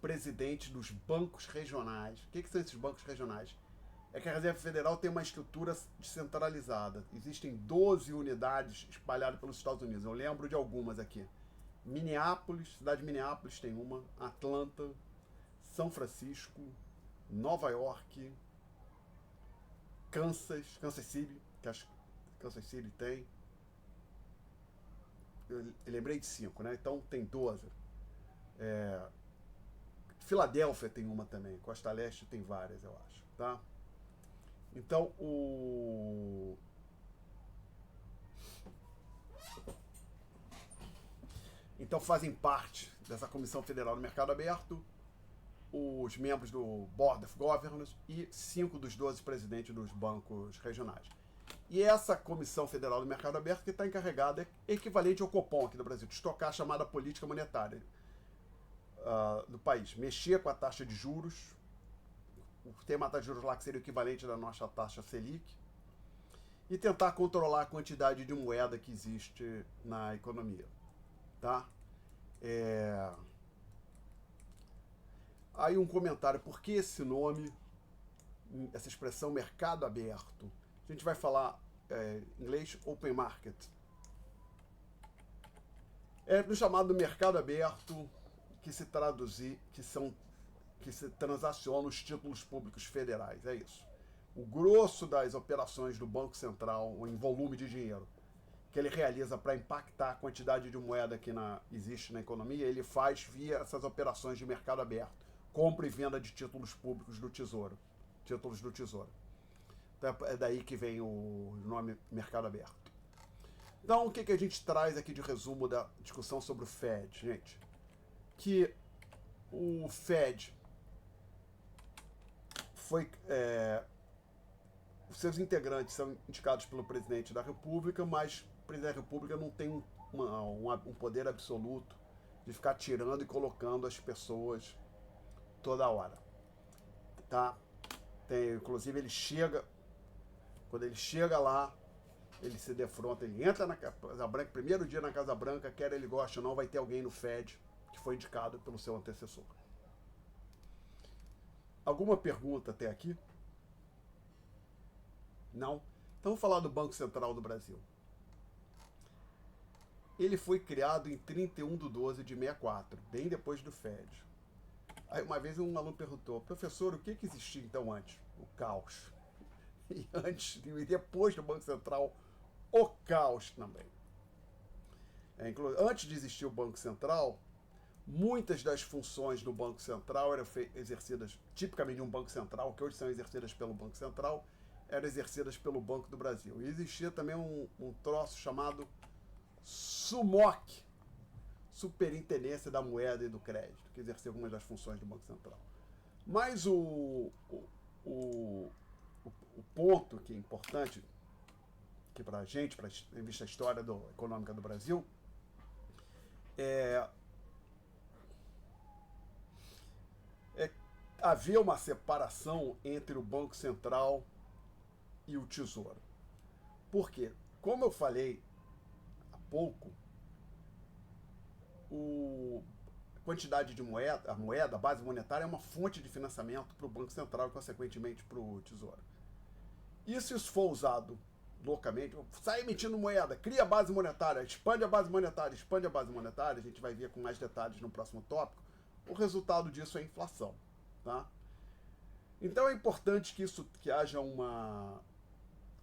presidentes dos bancos regionais. O que são esses bancos regionais? É que a Reserva Federal tem uma estrutura descentralizada. Existem 12 unidades espalhadas pelos Estados Unidos. Eu lembro de algumas aqui. Minneapolis, cidade de Minneapolis tem uma, Atlanta, São Francisco, Nova York, Kansas City, que acho que Kansas City tem. Eu lembrei de 5, né? Então tem 12. Filadélfia tem uma também, Costa Leste tem várias, eu acho, tá? Então Então fazem parte dessa Comissão Federal do Mercado Aberto os membros do Board of Governors e 5 dos 12 presidentes dos bancos regionais. E essa Comissão Federal do Mercado Aberto que está encarregada é equivalente ao Copom aqui do Brasil, de estocar a chamada política monetária do país. Mexer com a taxa de juros, tem uma taxa de juros lá que seria o equivalente da nossa taxa Selic, e tentar controlar a quantidade de moeda que existe na economia. Tá? Aí um comentário, por que esse nome, essa expressão mercado aberto? A gente vai falar em inglês open market. No chamado mercado aberto que se transacionam os títulos públicos federais, é isso. O grosso das operações do Banco Central em volume de dinheiro que ele realiza para impactar a quantidade de moeda que existe na economia, ele faz via essas operações de mercado aberto, compra e venda de títulos públicos do Tesouro, títulos do Tesouro. Então é daí que vem o nome mercado aberto. Então o que a gente traz aqui de resumo da discussão sobre o Fed, gente? Que o Fed os seus integrantes são indicados pelo presidente da República, mas o presidente da República não tem um poder absoluto de ficar tirando e colocando as pessoas toda hora. Tá? Inclusive quando ele chega lá, ele se defronta, ele entra na Casa Branca, primeiro dia na Casa Branca, quer ele goste ou não, vai ter alguém no Fed que foi indicado pelo seu antecessor. Alguma pergunta até aqui? Não? Então vamos falar do Banco Central do Brasil. Ele foi criado em 31/12/64, bem depois do Fed. Aí uma vez um aluno perguntou, professor, o que existia então antes? O caos. E antes e depois do Banco Central, o caos também. Antes de existir o Banco Central, muitas das funções do Banco Central eram exercidas, tipicamente um Banco Central, que hoje são exercidas pelo Banco Central, eram exercidas pelo Banco do Brasil. E existia também um troço chamado SUMOC, Superintendência da Moeda e do Crédito, que exercia algumas das funções do Banco Central. Mas o ponto que é importante que para a gente, para vista a história econômica do Brasil, havia uma separação entre o Banco Central e o Tesouro. Por quê? Como eu falei há pouco, a quantidade de moeda, a base monetária, é uma fonte de financiamento para o Banco Central e, consequentemente, para o Tesouro. E se isso for usado loucamente, sai emitindo moeda, cria a base monetária, expande a base monetária, a gente vai ver com mais detalhes no próximo tópico, o resultado disso é a inflação. Tá? Então é importante que haja uma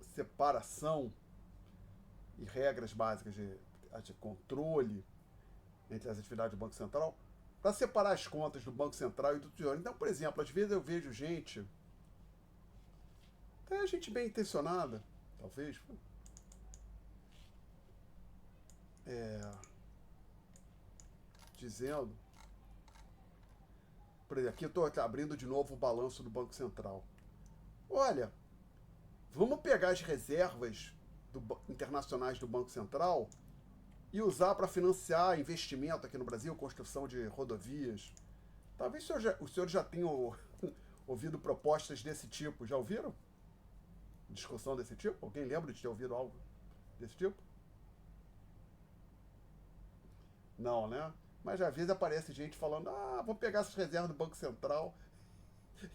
separação e regras básicas de controle entre as atividades do Banco Central para separar as contas do Banco Central e do Tesouro. Então, por exemplo, às vezes eu vejo gente, até gente bem intencionada, talvez, dizendo, por exemplo, aqui eu estou abrindo de novo o balanço do Banco Central. Olha, vamos pegar as reservas internacionais do Banco Central e usar para financiar investimento aqui no Brasil, construção de rodovias. Talvez o senhor já tenha ouvido propostas desse tipo. Já ouviram? Discussão desse tipo? Alguém lembra de ter ouvido algo desse tipo? Não, né? Mas às vezes aparece gente falando, vou pegar essas reservas do Banco Central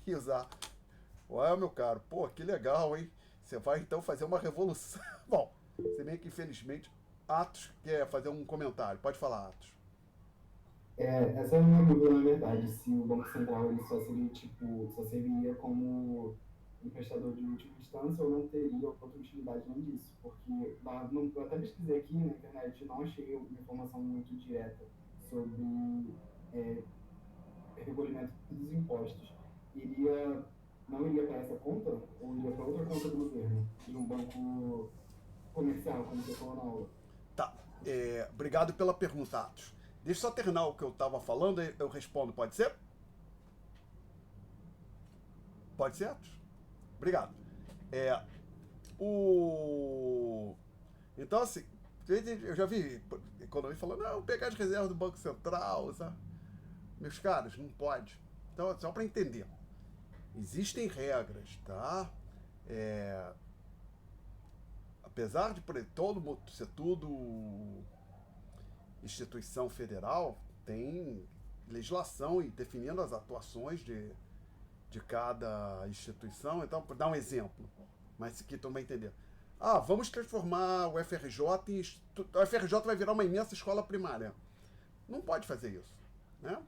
e usar. Ué, meu caro, pô, que legal, hein? Você vai então fazer uma revolução. Bom, se bem que infelizmente Atos quer fazer um comentário. Pode falar, Atos. Essa é uma dúvida, na verdade, se o Banco Central ele só seria, só serviria como um prestador de última instância ou não teria outra utilidade além disso. Porque eu até pesquisei aqui na internet, não achei uma informação muito direta sobre recolhimento dos impostos. Não iria para essa conta ou iria para outra conta do governo, de um banco comercial, como você falou na aula? Tá. Obrigado pela pergunta, Atos. Deixa eu só terminar o que eu estava falando e eu respondo. Pode ser? Pode ser, Atos? Obrigado. Então, assim, eu já vi economista falando, não, pegar as reservas do Banco Central, sabe? Meus caros, não pode. Então, só para entender. Existem regras, tá? Apesar de todo ser tudo instituição federal, tem legislação e definindo as atuações de cada instituição. Então, para dar um exemplo, mas aqui tu vai entender. Vamos transformar o FRJ em... O FRJ vai virar uma imensa escola primária. Não pode fazer isso, né?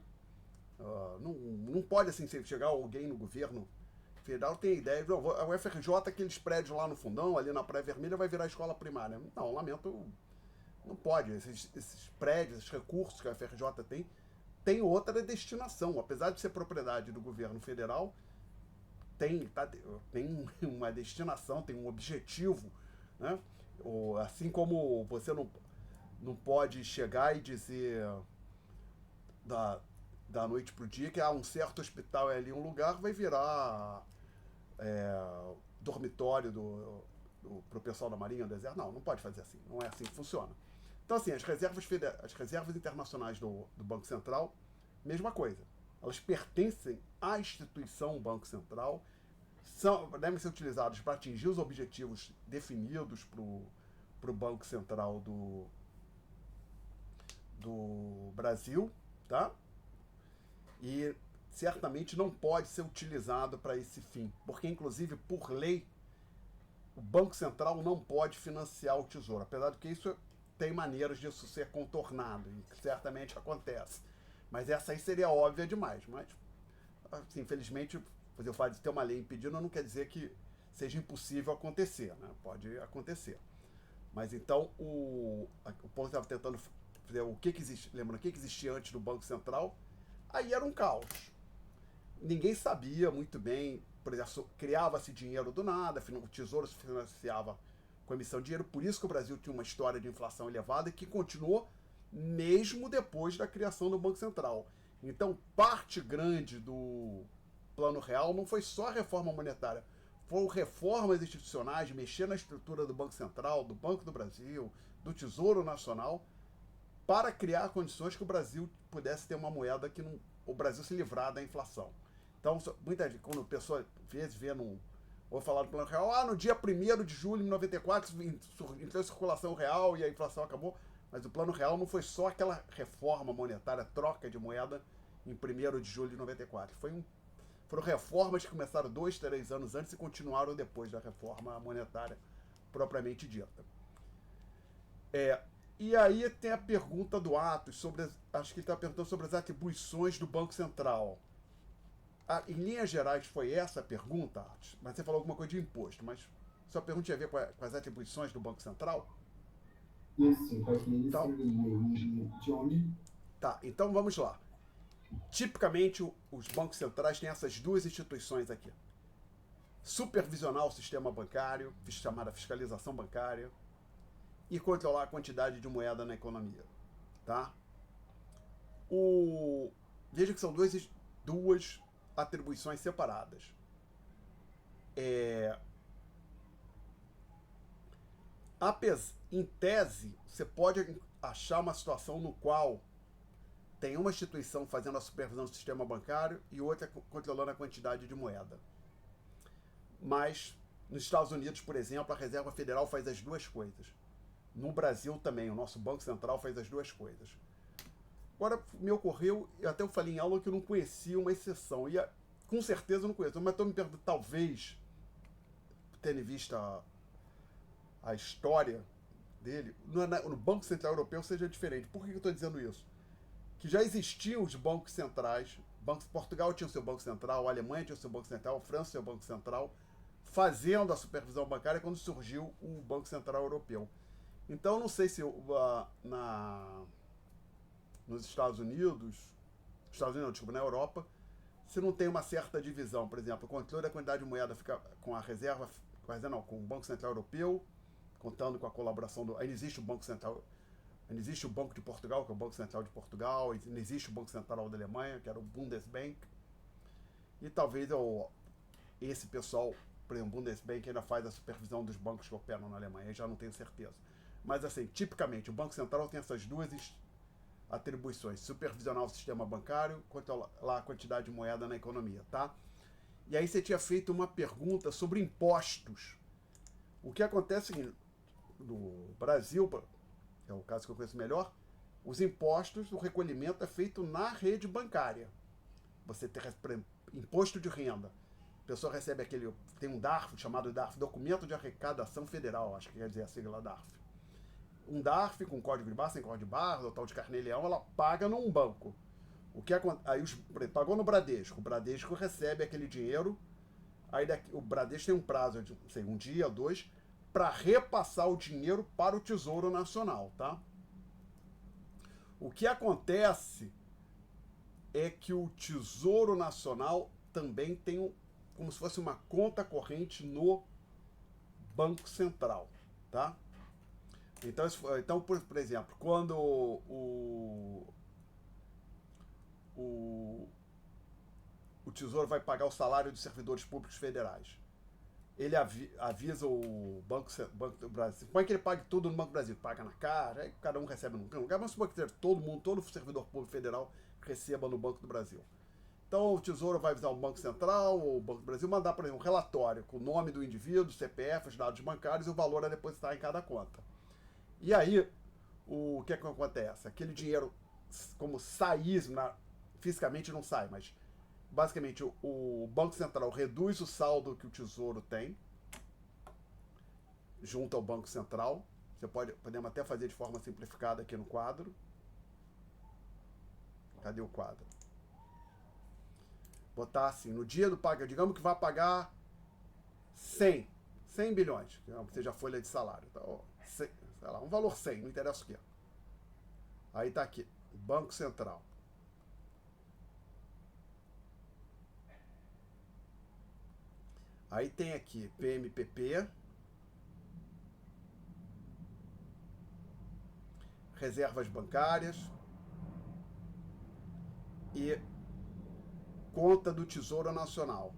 Não pode, assim, chegar alguém no governo federal tem a ideia de o FRJ, aqueles prédios lá no fundão, ali na Praia Vermelha, vai virar escola primária. Não, lamento, não pode. Esses prédios, esses recursos que a FRJ tem outra destinação. Apesar de ser propriedade do governo federal, tem uma destinação, tem um objetivo, né? Assim como você não pode chegar e dizer da noite pro dia que um certo hospital é ali um lugar, vai virar dormitório pro pessoal da Marinha do Exército. Não pode fazer assim. Não é assim que funciona. Então, assim, as reservas internacionais do Banco Central, mesma coisa. Elas pertencem à instituição Banco Central, devem ser utilizadas para atingir os objetivos definidos para o Banco Central do Brasil, tá? E certamente não pode ser utilizado para esse fim, porque inclusive por lei o Banco Central não pode financiar o Tesouro, apesar de que isso tem maneiras disso ser contornado, e certamente acontece. Mas essa aí seria óbvia demais. Mas, assim, infelizmente, o fato de ter uma lei impedindo não quer dizer que seja impossível acontecer, né? Pode acontecer. Mas então, o ponto estava tentando fazer o que existe, lembrando o que existia antes do Banco Central, aí era um caos. Ninguém sabia muito bem, por exemplo, criava-se dinheiro do nada, o Tesouro se financiava com emissão de dinheiro, por isso que o Brasil tinha uma história de inflação elevada que continuou mesmo depois da criação do Banco Central. Então, parte grande do Plano Real não foi só a reforma monetária, foram reformas institucionais, mexer na estrutura do Banco Central, do Banco do Brasil, do Tesouro Nacional, para criar condições que o Brasil pudesse ter uma moeda que não, o Brasil se livrar da inflação. Então, muita gente, quando a pessoa às vezes vê ou falar do Plano Real, no dia 1º de julho de 94 entrou em circulação real e a inflação acabou. Mas o Plano Real não foi só aquela reforma monetária, troca de moeda em 1º de julho de 94. Foram reformas que começaram 2, 3 anos antes e continuaram depois da reforma monetária propriamente dita. E aí tem a pergunta do Atos, acho que ele está perguntando sobre as atribuições do Banco Central. Em linhas gerais foi essa a pergunta, Atos, mas você falou alguma coisa de imposto, mas sua pergunta tinha a ver com as atribuições do Banco Central? Isso, para que ele de onde? Tá, então vamos lá. Tipicamente, os bancos centrais têm essas duas instituições aqui. Supervisionar o sistema bancário, chamada fiscalização bancária, e controlar a quantidade de moeda na economia. Tá? Veja que são duas atribuições separadas. Em tese, você pode achar uma situação no qual tem uma instituição fazendo a supervisão do sistema bancário e outra controlando a quantidade de moeda. Mas, nos Estados Unidos, por exemplo, a Reserva Federal faz as duas coisas. No Brasil também, o nosso Banco Central faz as duas coisas. Agora, me ocorreu, eu falei em aula que eu não conhecia uma exceção, e com certeza eu não conheço, mas estou me perguntando, talvez, tendo visto a história dele, no Banco Central Europeu seja diferente. Por que eu estou dizendo isso? Que já existiam os bancos centrais, Portugal tinha o seu Banco Central, a Alemanha tinha o seu Banco Central, a França o seu Banco Central, fazendo a supervisão bancária quando surgiu o Banco Central Europeu. Então, não sei se nos Estados Unidos, na Europa, se não tem uma certa divisão. Por exemplo, o controle da quantidade de moeda fica com a reserva, com o Banco Central Europeu, contando com a colaboração ainda existe o Banco Central, ainda existe o Banco de Portugal, que é o Banco Central de Portugal, ainda existe o Banco Central da Alemanha, que era o Bundesbank, e talvez esse pessoal, por exemplo, o Bundesbank ainda faz a supervisão dos bancos que operam na Alemanha, eu já não tenho certeza. Mas assim, tipicamente, o Banco Central tem essas duas atribuições: supervisionar o sistema bancário, controlar a quantidade de moeda na economia, tá? E aí você tinha feito uma pergunta sobre impostos. O que acontece no Brasil, que é o caso que eu conheço melhor, os impostos, o recolhimento é feito na rede bancária. Você tem imposto de renda. A pessoa recebe tem um DARF, chamado DARF, Documento de Arrecadação Federal, acho que quer dizer a sigla DARF. Um DARF com código de barra, sem código de barra, ou tal de carnê-leão, ela paga num banco. Aí pagou no Bradesco, o Bradesco recebe aquele dinheiro, aí o Bradesco tem um prazo de, não sei, 1 dia, 2, para repassar o dinheiro para o Tesouro Nacional, tá? O que acontece é que o Tesouro Nacional também tem como se fosse uma conta corrente no Banco Central, tá? Então por exemplo, quando o Tesouro vai pagar o salário dos servidores públicos federais, ele avisa o Banco do Brasil. Como é que ele paga tudo no Banco do Brasil? Paga na cara, aí cada um recebe num lugar. Vamos supor que todo servidor público federal receba no Banco do Brasil. Então o Tesouro vai avisar o Banco Central ou o Banco do Brasil, mandar, por exemplo, um relatório com o nome do indivíduo, CPF, os dados bancários e o valor a depositar em cada conta. E aí, o que é que acontece? Aquele dinheiro, como sair, fisicamente não sai, mas basicamente o Banco Central reduz o saldo que o Tesouro tem junto ao Banco Central. Podemos até fazer de forma simplificada aqui no quadro. Cadê o quadro? Botar assim, no dia do pagamento, digamos que vai pagar 100 bilhões, que seja a folha de salário. Então, sei lá, um valor 100, não interessa o que. Aí tá aqui, Banco Central. Aí tem aqui PMPP, reservas bancárias e conta do Tesouro Nacional.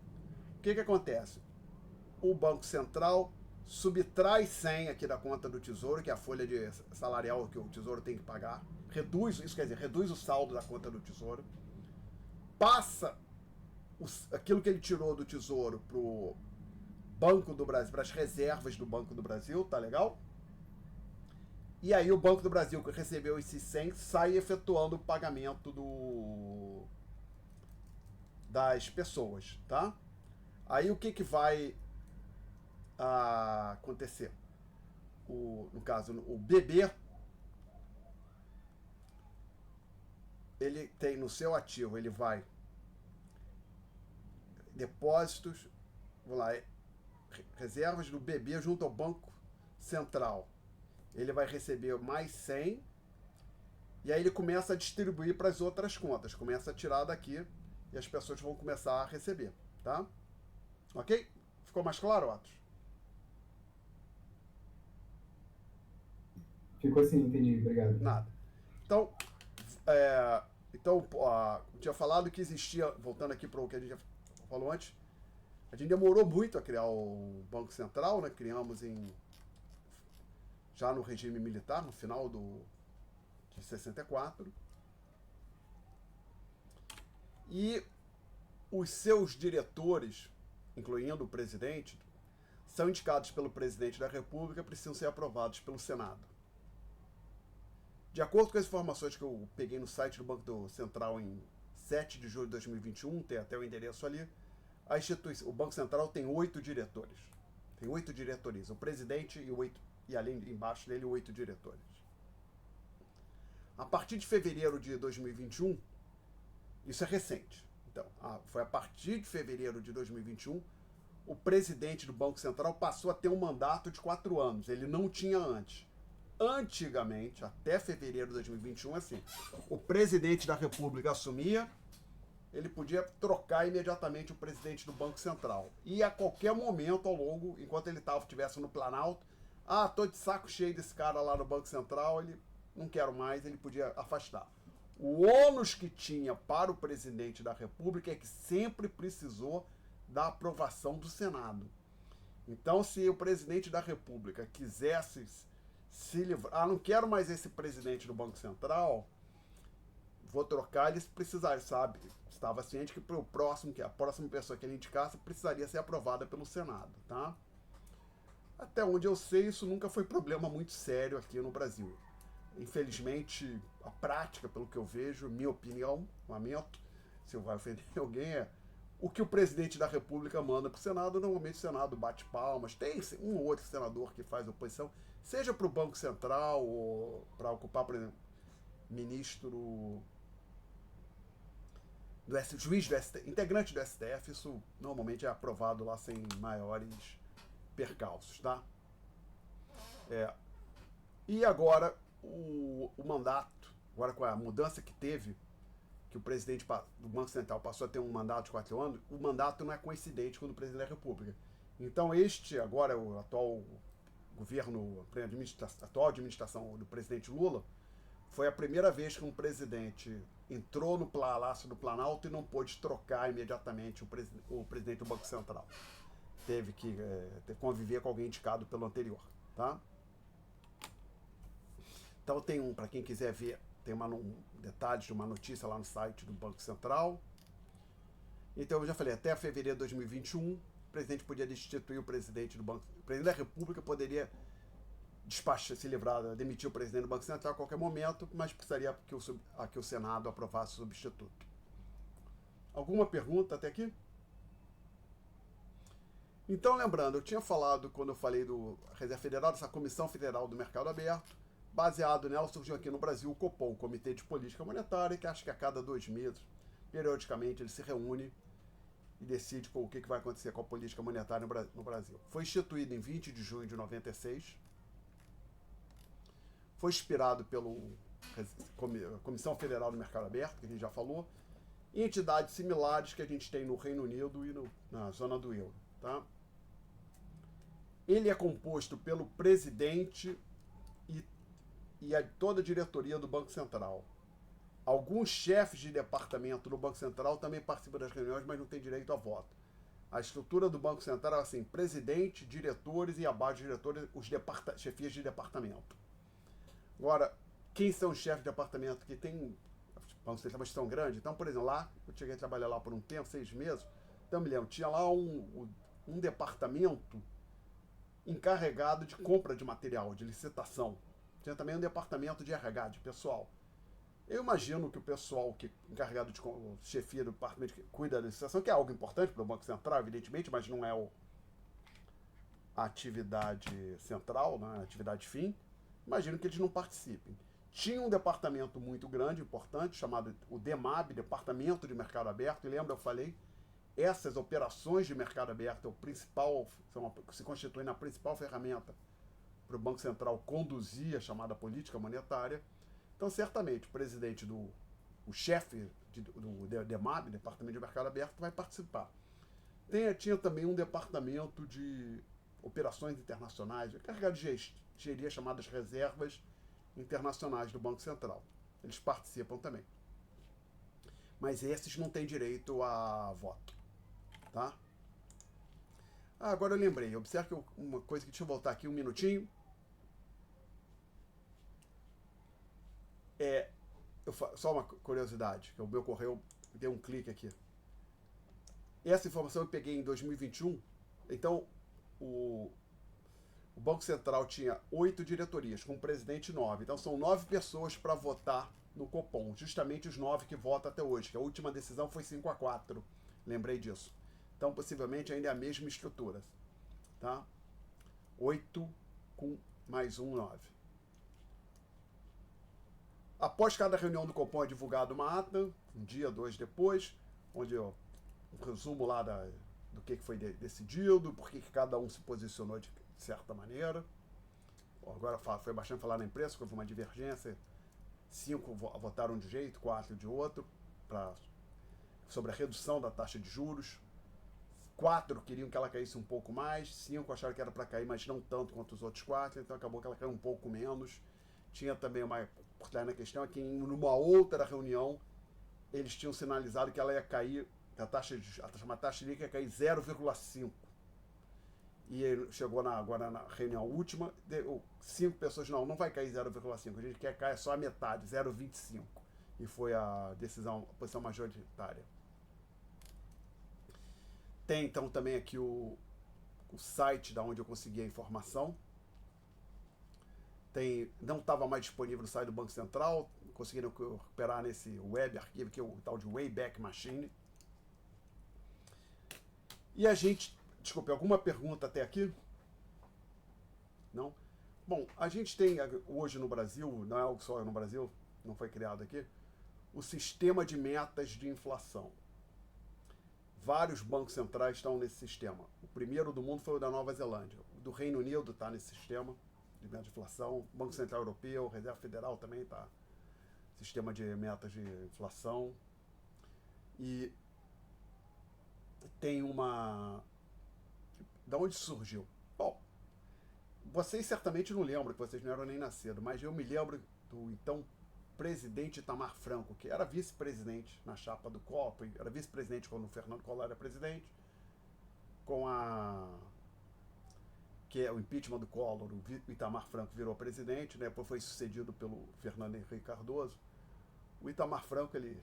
O que acontece? O Banco Central subtrai 100 aqui da conta do Tesouro, que é a folha de salarial que o Tesouro tem que pagar, reduz o saldo da conta do Tesouro, passa aquilo que ele tirou do Tesouro para o Banco do Brasil, para as reservas do Banco do Brasil, tá legal? E aí o Banco do Brasil, que recebeu esses 100, sai efetuando o pagamento das pessoas, tá? Aí o que vai acontecer? No caso, o BB, ele tem no seu ativo, ele vai depósitos, vamos lá, reservas do BB junto ao Banco Central. Ele vai receber mais 100 e aí ele começa a distribuir para as outras contas, começa a tirar daqui e as pessoas vão começar a receber, tá? Ok? Ficou mais claro, Atos? Ficou assim, entendi, obrigado. Nada. Então, eu tinha falado que existia, voltando aqui para o que a gente já falou antes, a gente demorou muito a criar o Banco Central, né? Criamos já no regime militar, no final de 64. E os seus diretores, incluindo o presidente, são indicados pelo presidente da República e precisam ser aprovados pelo Senado. De acordo com as informações que eu peguei no site do Banco Central em 7 de julho de 2021, tem até o endereço ali, o Banco Central tem 8 diretores. Tem 8 diretorias. O presidente e além embaixo dele 8 diretores. A partir de fevereiro de 2021, isso é recente. Então, foi a partir de fevereiro de 2021, o presidente do Banco Central passou a ter um mandato de 4 anos. Ele não tinha antes. Antigamente, até fevereiro de 2021, assim, o presidente da República assumia, ele podia trocar imediatamente o presidente do Banco Central. E a qualquer momento ao longo, enquanto ele estivesse no Planalto, tô de saco cheio desse cara lá no Banco Central, ele não quero mais, ele podia afastar. O ônus que tinha para o presidente da República é que sempre precisou da aprovação do Senado. Então, se o presidente da República quisesse se livrar, não quero mais esse presidente do Banco Central, vou trocar, ele precisaria, sabe? Estava ciente que para o próximo, que a próxima pessoa que ele indicasse precisaria ser aprovada pelo Senado, tá? Até onde eu sei, isso nunca foi problema muito sério aqui no Brasil. Infelizmente, a prática, pelo que eu vejo, minha opinião, lamento, se eu vai ofender alguém, o que o presidente da República manda para o Senado, normalmente o Senado bate palmas, tem um ou outro senador que faz oposição, seja para o Banco Central ou para ocupar, por exemplo, ministro juiz do STF, integrante do STF, isso normalmente é aprovado lá sem maiores percalços, tá? E agora o mandato, agora com a mudança que teve, que o presidente do Banco Central passou a ter um mandato de 4 anos, o mandato não é coincidente com o do presidente da República. Então agora o atual governo, a atual administração do presidente Lula, foi a primeira vez que um presidente entrou no Palácio do Planalto e não pôde trocar imediatamente o presidente do Banco Central. Teve que conviver com alguém indicado pelo anterior, tá? Então tem para quem quiser ver, tem detalhes de uma notícia lá no site do Banco Central. Então eu já falei, até fevereiro de 2021, o presidente podia destituir o presidente do Banco. O presidente da República poderia se livrar, demitir o presidente do Banco Central a qualquer momento, mas precisaria que o Senado aprovasse o substituto. Alguma pergunta até aqui? Então, lembrando, eu tinha falado, quando eu falei do Reserva Federal, dessa Comissão Federal do Mercado Aberto, baseado nela surgiu aqui no Brasil o Copom, o Comitê de Política Monetária, que acho que a cada 2 meses, periodicamente, ele se reúne e decide o que vai acontecer com a política monetária no Brasil. Foi instituído em 20 de junho de 96, foi inspirado pela Comissão Federal do Mercado Aberto, que a gente já falou, e entidades similares que a gente tem no Reino Unido e na zona do euro. Tá? Ele é composto pelo presidente e toda a diretoria do Banco Central. Alguns chefes de departamento do Banco Central também participam das reuniões, mas não têm direito a voto. A estrutura do Banco Central é assim: presidente, diretores e abaixo de diretores, os chefias de departamento. Agora, quem são os chefes de departamento que tem Banco Central, mas são grandes? Então, por exemplo, lá, eu cheguei a trabalhar lá por um tempo, 6 meses, então me lembro, tinha lá um departamento encarregado de compra de material, de licitação. Tinha também um departamento de RH, de pessoal. Eu imagino que o pessoal que encarregado de chefia do departamento que cuida da licitação, que é algo importante para o Banco Central, evidentemente, mas não é a atividade central, né, a atividade fim, imagino que eles não participem. Tinha um departamento muito grande, importante, chamado o DEMAB, Departamento de Mercado Aberto, e lembra, eu falei, essas operações de mercado aberto é o principal, se constituem na principal ferramenta para o Banco Central conduzir a chamada política monetária. Então, certamente, o chefe do DEMAB, Departamento de Mercado Aberto, vai participar. Tinha também um departamento de operações internacionais, encarregado de gerir as chamadas reservas internacionais do Banco Central. Eles participam também. Mas esses não têm direito a voto. Tá? Agora eu lembrei. Observe que uma coisa que deixa eu voltar aqui um minutinho. Só uma curiosidade, que o meu correio deu um clique aqui. Essa informação eu peguei em 2021. Então, o Banco Central tinha 8 diretorias, com o presidente 9. Então, são 9 pessoas para votar no Copom. Justamente os 9 que votam até hoje, que a última decisão foi 5-4. Lembrei disso. Então, possivelmente, ainda é a mesma estrutura. Tá? 8 com mais 9. Após cada reunião do Copom é divulgada uma ata, um dia, 2 depois, onde um resumo lá do que foi decidido, por que cada um se posicionou de certa maneira. Agora foi bastante falar na imprensa, houve uma divergência, 5 votaram de um jeito, 4 de outro, sobre a redução da taxa de juros. 4 queriam que ela caísse um pouco mais, 5 acharam que era para cair, mas não tanto quanto os outros 4, então acabou que ela caiu um pouco menos. Tinha também uma na questão é que em uma outra reunião eles tinham sinalizado que ela ia cair, a taxa Selic ia cair 0,5. E chegou agora na reunião última, 5 pessoas, não vai cair 0,5, a gente quer cair só a metade, 0,25. E foi a posição majoritária. Tem então também aqui o site da onde eu consegui a informação. Não estava mais disponível no site do Banco Central, conseguiram recuperar nesse web arquivo, que é o tal de Wayback Machine. E desculpe, alguma pergunta até aqui? Não? Bom, a gente tem hoje no Brasil, não é algo só no Brasil, não foi criado aqui, o sistema de metas de inflação. Vários bancos centrais estão nesse sistema. O primeiro do mundo foi o da Nova Zelândia. O do Reino Unido está nesse sistema de meta de inflação. O Banco Central Europeu, Reserva Federal também está. Sistema de metas de inflação. E tem Da onde surgiu? Bom, vocês certamente não lembram, que vocês não eram nem nascidos, mas eu me lembro do então presidente Itamar Franco, que era vice-presidente na chapa do Collor, era vice-presidente quando o Fernando Collor era presidente, que é o impeachment do Collor, o Itamar Franco virou presidente, né, depois foi sucedido pelo Fernando Henrique Cardoso. O Itamar Franco, ele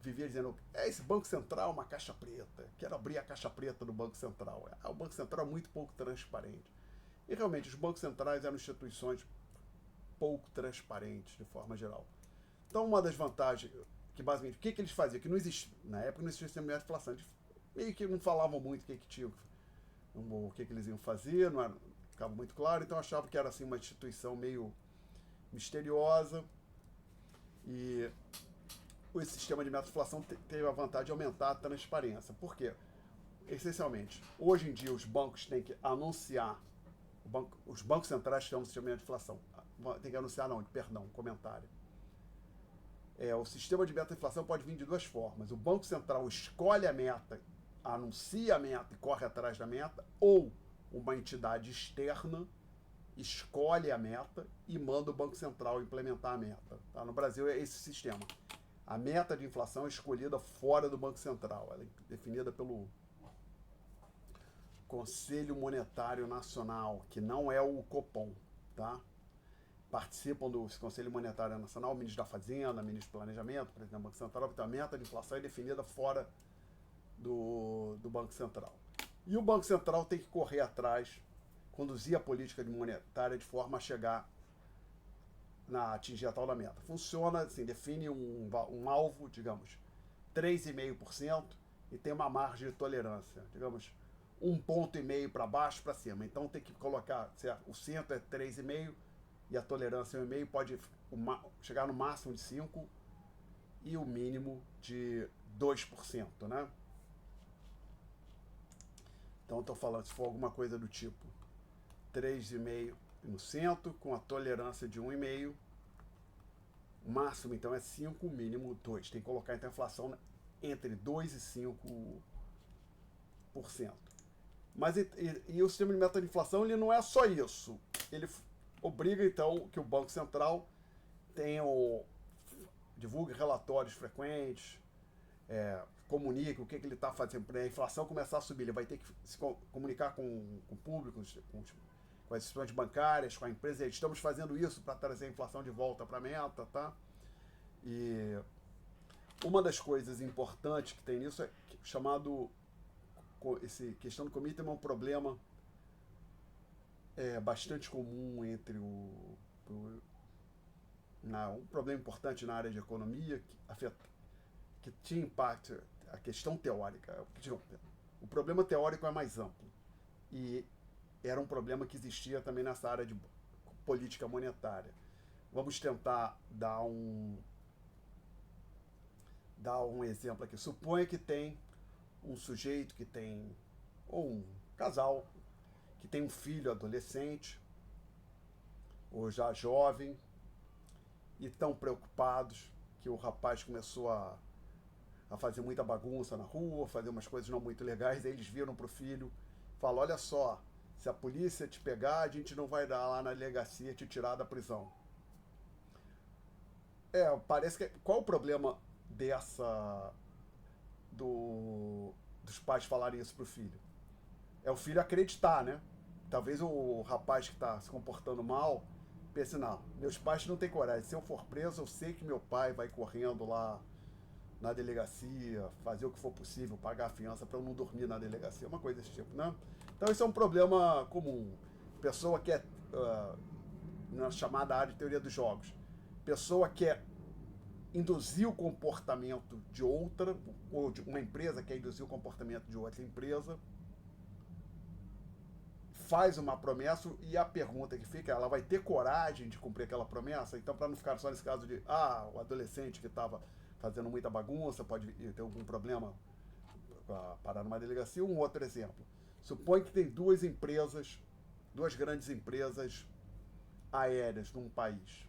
vivia dizendo, esse Banco Central é uma caixa preta, quero abrir a caixa preta do Banco Central. O Banco Central é muito pouco transparente. E realmente os bancos centrais eram instituições pouco transparentes de forma geral. Então uma das vantagens, que basicamente, o que eles faziam? Que não existia, na época não existia sistema de inflação, eles meio que não falavam muito o que tinham, o que eles iam fazer, não era, ficava muito claro, então achavam que era assim uma instituição meio misteriosa. E esse sistema de meta de inflação teve a vantagem de aumentar a transparência. Por quê? Essencialmente, hoje em dia os bancos têm que anunciar, os bancos centrais têm um sistema de inflação, tem que anunciar, não, perdão, comentário. O sistema de meta de inflação pode vir de duas formas. O Banco Central escolhe a meta, anuncia a meta e corre atrás da meta, ou uma entidade externa escolhe a meta e manda o Banco Central implementar a meta. Tá? No Brasil é esse sistema. A meta de inflação é escolhida fora do Banco Central. Ela é definida pelo Conselho Monetário Nacional, que não é o Copom. Tá? Participam do Conselho Monetário Nacional o ministro da Fazenda, o ministro do Planejamento, o presidente do Banco Central, então a meta de inflação é definida fora do Banco Central. E o Banco Central tem que correr atrás, conduzir a política monetária de forma a chegar a atingir a tal da meta. Funciona assim, define um alvo, digamos, 3,5% e tem uma margem de tolerância, digamos, 1,5 ponto para baixo, para cima. Então tem que colocar, certo? O centro é 3,5% e a tolerância 1,5% pode chegar no máximo de 5% e o mínimo de 2%, né? Então estou falando, se for alguma coisa do tipo 3,5% no centro, com a tolerância de 1,5%, o máximo então é 5%, o mínimo 2%. Tem que colocar então a inflação entre 2% e 5%. Mas e o sistema de meta de inflação ele não é só isso. Ele obriga então que o Banco Central divulgue relatórios frequentes, comunique o que ele está fazendo. Para a inflação começar a subir, ele vai ter que se comunicar com o público, com as instituições bancárias, com a empresa. Estamos fazendo isso para trazer a inflação de volta para a meta, tá? E uma das coisas importantes que tem nisso é chamado esse questão do commitment, é um problema bastante comum entre um problema importante na área de economia que tinha impacto a questão teórica. O problema teórico é mais amplo e era um problema que existia também nessa área de política monetária. Vamos tentar dar um exemplo aqui. Suponha que tem um sujeito ou um casal que tem um filho adolescente ou já jovem e estão preocupados que o rapaz começou a fazer muita bagunça na rua, fazer umas coisas não muito legais. Aí eles viram para o filho e falam: olha só, se a polícia te pegar, a gente não vai dar lá na delegacia te tirar da prisão. Parece que... Qual o problema dos pais falarem isso pro filho? É o filho acreditar, né? Talvez o rapaz que está se comportando mal pense: não, meus pais não têm coragem. Se eu for preso, eu sei que meu pai vai correndo lá na delegacia, fazer o que for possível, pagar a fiança para eu não dormir na delegacia, uma coisa desse tipo, né? Então isso é um problema comum. Pessoa que na chamada área de teoria dos jogos, pessoa quer induzir o comportamento de outra, ou de uma empresa quer induzir o comportamento de outra empresa, faz uma promessa e a pergunta que fica, ela vai ter coragem de cumprir aquela promessa? Então, para não ficar só nesse caso de o adolescente que estava fazendo muita bagunça pode ter algum problema para parar numa delegacia. Um outro exemplo, supõe que tem duas grandes empresas aéreas num país.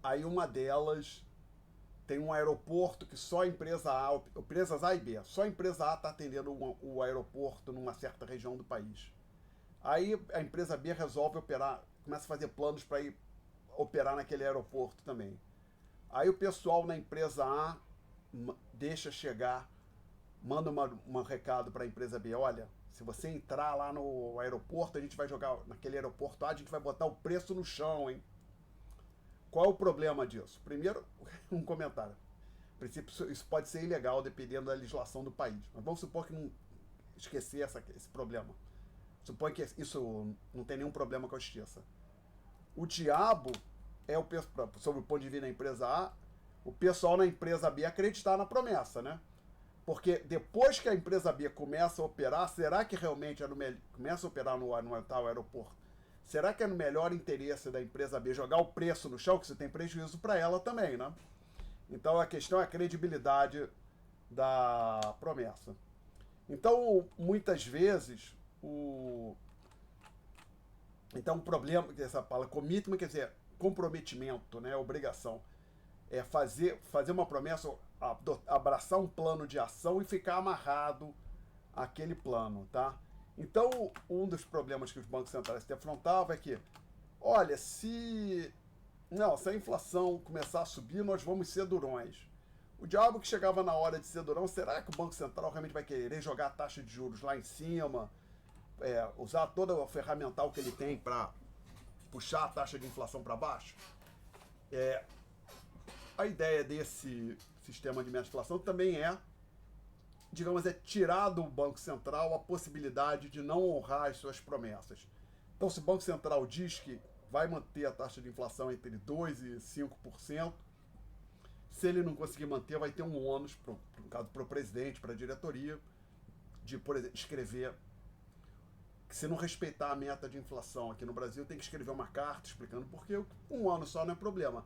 Aí uma delas tem um aeroporto que só empresas A e B, só a empresa A está atendendo o aeroporto numa certa região do país. Aí a empresa B resolve operar, começa a fazer planos para ir operar naquele aeroporto também. Aí o pessoal na empresa A deixa chegar, manda um recado para a empresa B: olha, se você entrar lá no aeroporto, a gente vai jogar naquele aeroporto A, a gente vai botar o preço no chão, hein? Qual é o problema disso? Primeiro, um comentário. A princípio, isso pode ser ilegal dependendo da legislação do país. Mas vamos supor que não esquecer esse problema. supõe que isso não tem nenhum problema com a justiça. O diabo é sobre o ponto de vista da empresa A, o pessoal na empresa B acreditar na promessa, né? Porque depois que a empresa B começa a operar, será que realmente começa a operar no tal aeroporto? Será que é no melhor interesse da empresa B jogar o preço no chão, que isso tem prejuízo para ela também, né? Então a questão é a credibilidade da promessa. Então, muitas vezes, o problema, essa palavra commitment, quer dizer, comprometimento, né, obrigação. É fazer uma promessa, abraçar um plano de ação e ficar amarrado àquele plano, tá? Então, um dos problemas que os bancos centrais se defrontavam é que, olha, se a inflação começar a subir, nós vamos ser durões. O diabo que chegava na hora de ser durão, será que o Banco Central realmente vai querer jogar a taxa de juros lá em cima, usar toda a ferramental que ele tem para puxar a taxa de inflação para baixo? A ideia desse sistema de meta de inflação também digamos, tirar do Banco Central a possibilidade de não honrar as suas promessas. Então, se o Banco Central diz que vai manter a taxa de inflação entre 2% e 5%, se ele não conseguir manter, vai ter um ônus, no caso, para o presidente, para a diretoria, de, por exemplo, escrever que se não respeitar a meta de inflação aqui no Brasil, tem que escrever uma carta explicando por que um ano só não é problema.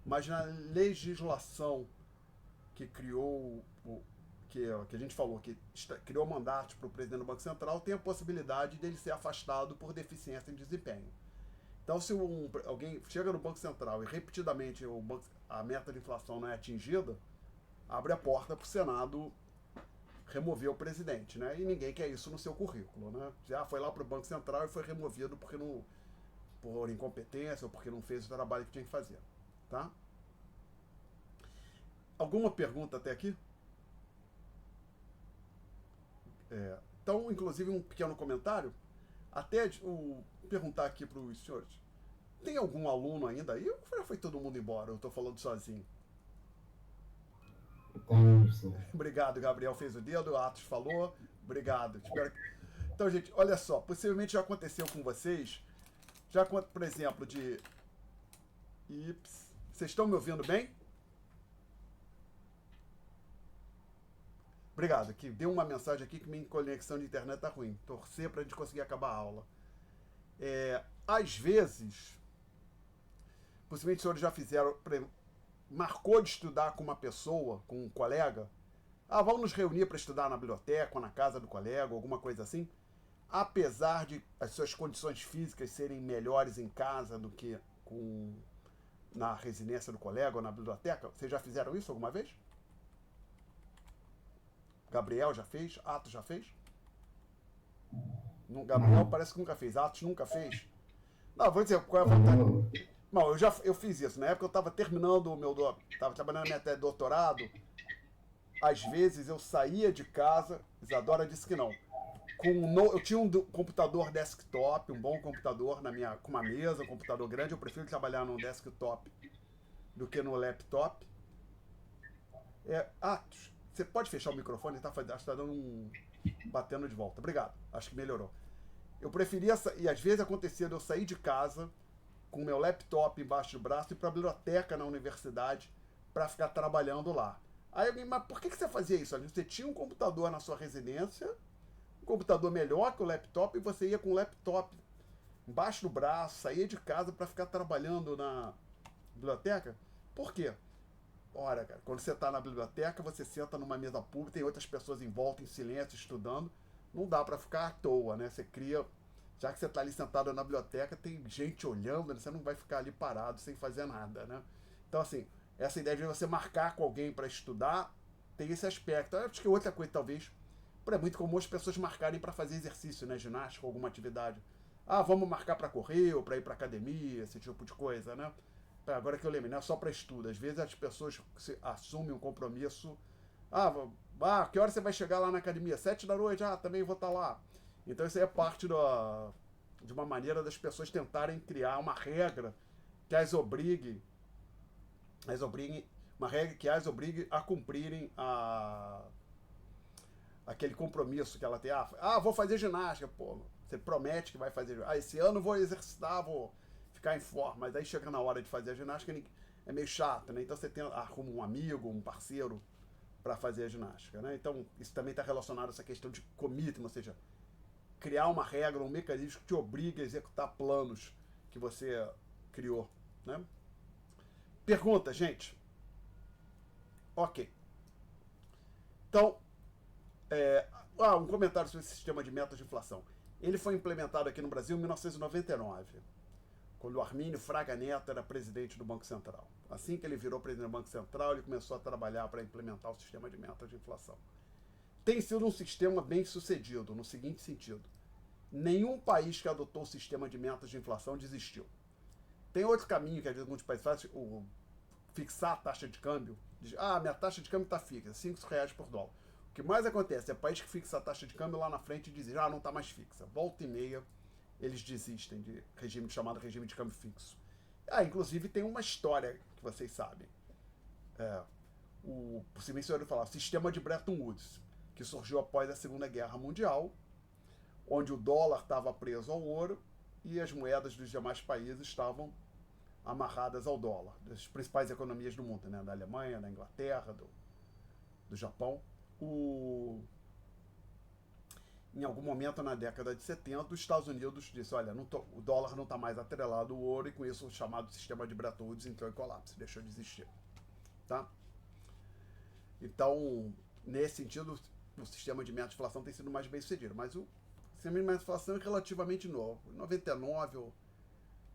Mas na legislação que criou, que a gente falou, que criou mandatos para o presidente do Banco Central, tem a possibilidade dele ser afastado por deficiência em desempenho. Então, se alguém chega no Banco Central e repetidamente a meta de inflação não é atingida, abre a porta para o Senado remover o presidente, né? E ninguém quer isso no seu currículo, né? Já foi lá para o Banco Central e foi removido por incompetência ou porque não fez o trabalho que tinha que fazer, tá? Alguma pergunta até aqui? Então, inclusive, um pequeno comentário. Até perguntar aqui para os senhores. Tem algum aluno ainda aí? Ou já foi todo mundo embora? Eu estou falando sozinho. Obrigado, Gabriel fez o dedo, o Atos falou. Obrigado. Então, gente, olha só. Possivelmente já aconteceu com vocês. Por exemplo, vocês estão me ouvindo bem? Obrigado, que deu uma mensagem aqui que minha conexão de internet tá ruim. Torcer para a gente conseguir acabar a aula. Às vezes, possivelmente os senhores já fizeram, marcou de estudar com uma pessoa, com um colega. Vamos nos reunir para estudar na biblioteca, ou na casa do colega, alguma coisa assim. Apesar de as suas condições físicas serem melhores em casa do que na residência do colega ou na biblioteca, vocês já fizeram isso alguma vez? Gabriel já fez? Atos já fez? Gabriel parece que nunca fez. Atos nunca fez? Não, vou dizer qual é a vontade. Não, eu fiz isso. Na época eu estava terminando o meu... Estava trabalhando na minha doutorado. Às vezes eu saía de casa... Isadora disse que não. Eu tinha um computador desktop, um bom computador com uma mesa, um computador grande. Eu prefiro trabalhar no desktop do que no laptop. Atos. Você pode fechar o microfone? Está dando batendo de volta. Obrigado. Acho que melhorou. Eu preferia... E às vezes acontecia de eu sair de casa com o meu laptop embaixo do braço e ir para a biblioteca na universidade para ficar trabalhando lá. Aí alguém, mas por que você fazia isso? Você tinha um computador na sua residência, um computador melhor que o laptop, e você ia com o laptop embaixo do braço, saía de casa para ficar trabalhando na biblioteca? Por quê? Ora, cara, quando você está na biblioteca, você senta numa mesa pública, tem outras pessoas em volta, em silêncio, estudando. Não dá para ficar à toa, né? Você cria... Já que você está ali sentado na biblioteca, tem gente olhando, né? Você não vai ficar ali parado sem fazer nada, né? Então, assim, essa ideia de você marcar com alguém para estudar tem esse aspecto. Eu acho que outra coisa, talvez, é muito comum as pessoas marcarem para fazer exercício, né? Ginástica, alguma atividade. Vamos marcar para correr ou para ir para academia, esse tipo de coisa, né? Agora que eu lembro, não é só para estudo. Às vezes as pessoas assumem um compromisso. Que hora você vai chegar lá na academia? 7 da noite? Também vou estar lá. Então isso aí é parte de uma maneira das pessoas tentarem criar uma regra que as obrigue uma regra que as obrigue a cumprirem aquele compromisso que ela tem. Vou fazer ginástica. Pô, Você promete que vai fazer. Esse ano eu vou exercitar, vou ficar em forma. Mas aí chega na hora de fazer a ginástica, é meio chato, né? Então você arruma um amigo, um parceiro para fazer a ginástica, né? Então isso também está relacionado a essa questão de commitment, ou seja, criar uma regra, um mecanismo que te obriga a executar planos que você criou, né? Pergunta, gente. Ok. Então, um comentário sobre esse sistema de metas de inflação. Ele foi implementado aqui no Brasil em 1999, quando o Armínio Fraga Neto era presidente do Banco Central. Assim que ele virou presidente do Banco Central, ele começou a trabalhar para implementar o sistema de metas de inflação. Tem sido um sistema bem sucedido, no seguinte sentido. Nenhum país que adotou o sistema de metas de inflação desistiu. Tem outro caminho que às vezes alguns países fazem, fixar a taxa de câmbio. Diz, minha taxa de câmbio está fixa, R$5 por dólar. O que mais acontece é país que fixa a taxa de câmbio lá na frente e diz, não está mais fixa. Volta e meia, eles desistem de regime chamado regime de câmbio fixo. Inclusive tem uma história que vocês sabem. Possivelmente você ouviu falar, o sistema de Bretton Woods, que surgiu após a Segunda Guerra Mundial, onde o dólar estava preso ao ouro e as moedas dos demais países estavam amarradas ao dólar, das principais economias do mundo, né? Da Alemanha, da Inglaterra, do Japão. Em algum momento na década de 70, os Estados Unidos disse, olha, o dólar não está mais atrelado ao ouro, e com isso o chamado sistema de Bretton Woods entrou em colapso, deixou de existir. Tá? Então, nesse sentido, o sistema de meta de inflação tem sido mais bem sucedido, mas o sistema de meta de inflação é relativamente novo. Em 99, no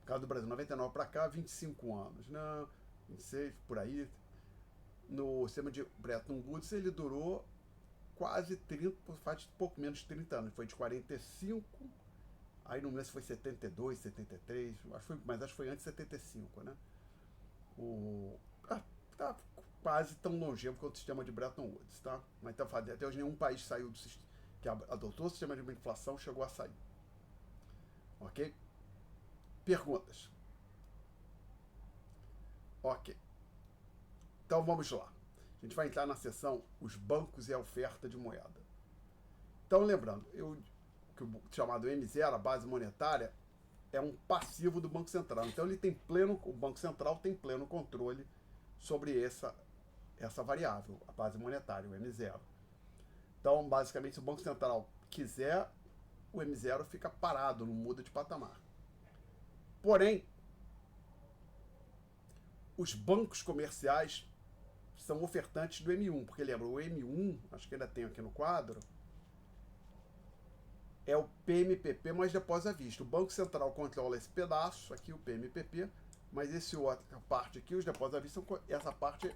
caso do Brasil, 99 para cá, 25 anos, né? 26, por aí. No sistema de Bretton Woods, ele durou quase 30, faz pouco menos de 30 anos. Foi de 45, aí no mês foi 72, 73, mas acho que foi antes de 75, né? Tá quase tão longevo quanto o sistema de Bretton Woods, tá? Mas então, até hoje nenhum país saiu do sistema, que adotou o sistema de inflação chegou a sair. Ok? Perguntas? Ok. Então vamos lá. A gente vai entrar na seção os bancos e a oferta de moeda. Então lembrando, que o chamado M0, a base monetária, é um passivo do Banco Central. Então o Banco Central tem pleno controle sobre essa variável, a base monetária, o M0. Então, basicamente, se o Banco Central quiser, o M0 fica parado, não muda de patamar. Porém, os bancos comerciais são ofertantes do M1, porque lembra, o M1, acho que ainda tem aqui no quadro, é o PMPP mais depósito à vista. O Banco Central controla esse pedaço, aqui o PMPP, mas essa parte aqui, os depósitos à vista, essa parte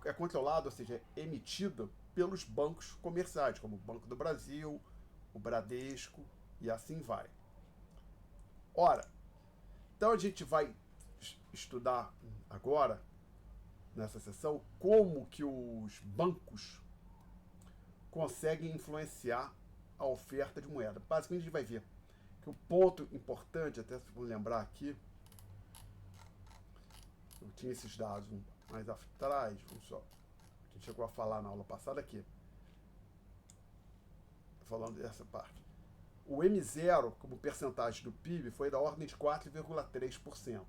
é controlada, ou seja, é emitida pelos bancos comerciais, como o Banco do Brasil, o Bradesco e assim vai. Ora, então a gente vai estudar agora, nessa sessão, como que os bancos conseguem influenciar a oferta de moeda. Basicamente, a gente vai ver que o ponto importante, até se for lembrar aqui, eu tinha esses dados mais atrás, vamos só, a gente chegou a falar na aula passada aqui, falando dessa parte. O M0, como percentagem do PIB, foi da ordem de 4,3%.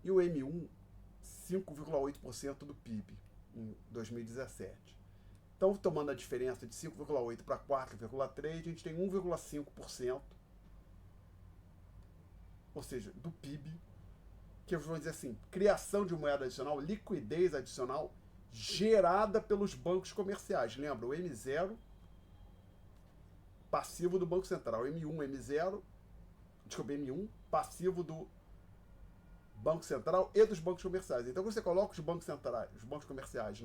E o M1, 5,8% do PIB em 2017. Então, tomando a diferença de 5,8% para 4,3%, a gente tem 1,5%, ou seja, do PIB, que vamos dizer assim, criação de moeda adicional, liquidez adicional, gerada pelos bancos comerciais. Lembra, o M0, passivo do Banco Central, M1, passivo do Banco Central e dos bancos comerciais. Então, quando você coloca os bancos centrais, os bancos comerciais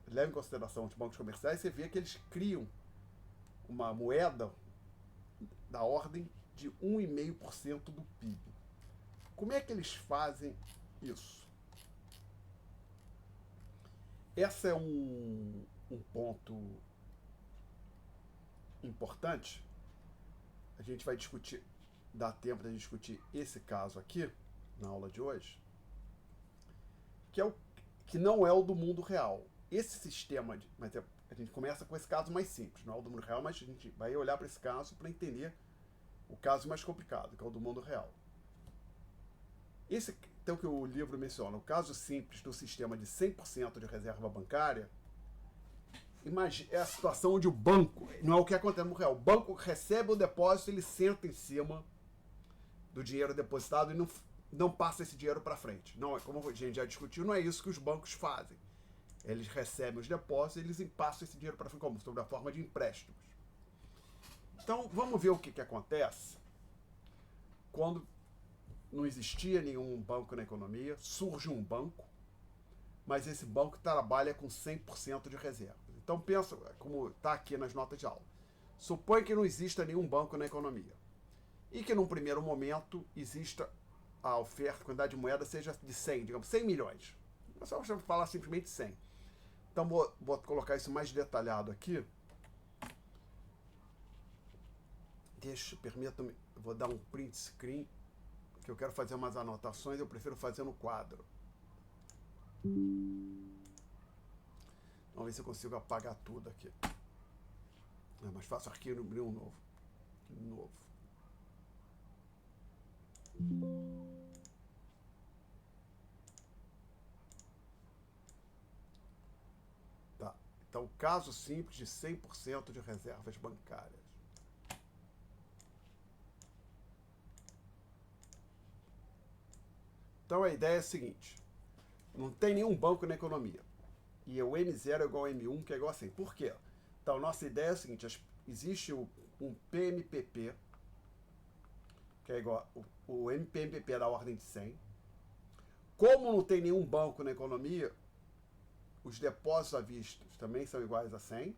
leva em consideração os bancos comerciais, você vê que eles criam uma moeda da ordem de 1,5% do PIB. Como é que eles fazem isso? Esse é um ponto importante. A gente vai discutir, dá tempo de discutir esse caso aqui, na aula de hoje, que não é o do mundo real. Esse sistema, mas A gente começa com esse caso mais simples, não é o do mundo real, mas a gente vai olhar para esse caso para entender o caso mais complicado, que é o do mundo real. Esse, então, que o livro menciona, o caso simples do sistema de 100% de reserva bancária, imagina, é a situação onde o banco, não é o que acontece no mundo real, o banco recebe o depósito, ele senta em cima do dinheiro depositado e não passa esse dinheiro para frente. Não, como a gente já discutiu, não é isso que os bancos fazem. Eles recebem os depósitos e eles passam esse dinheiro para frente, como? Sob a forma de empréstimos. Então, vamos ver o que acontece quando não existia nenhum banco na economia, surge um banco, mas esse banco trabalha com 100% de reserva. Então, pensa, como está aqui nas notas de aula. Supõe que não exista nenhum banco na economia e que, num primeiro momento, exista a oferta, a quantidade de moeda seja de 100, digamos, 100 milhões. Eu só vou falar simplesmente 100. Então, vou colocar isso mais detalhado aqui. Permita-me, vou dar um print screen, que eu quero fazer umas anotações, eu prefiro fazer no quadro. Vamos ver se eu consigo apagar tudo aqui. É mais fácil arquivo abrir um novo. Tá. Então, caso simples de 100% de reservas bancárias. Então, a ideia é a seguinte. Não tem nenhum banco na economia. E o M0 é igual ao M1, que é igual a 100. Por quê? Então, nossa ideia é a seguinte. Existe um PMPP, que é igual o MPMPP é da ordem de 100. Como não tem nenhum banco na economia, os depósitos à vista também são iguais a 100.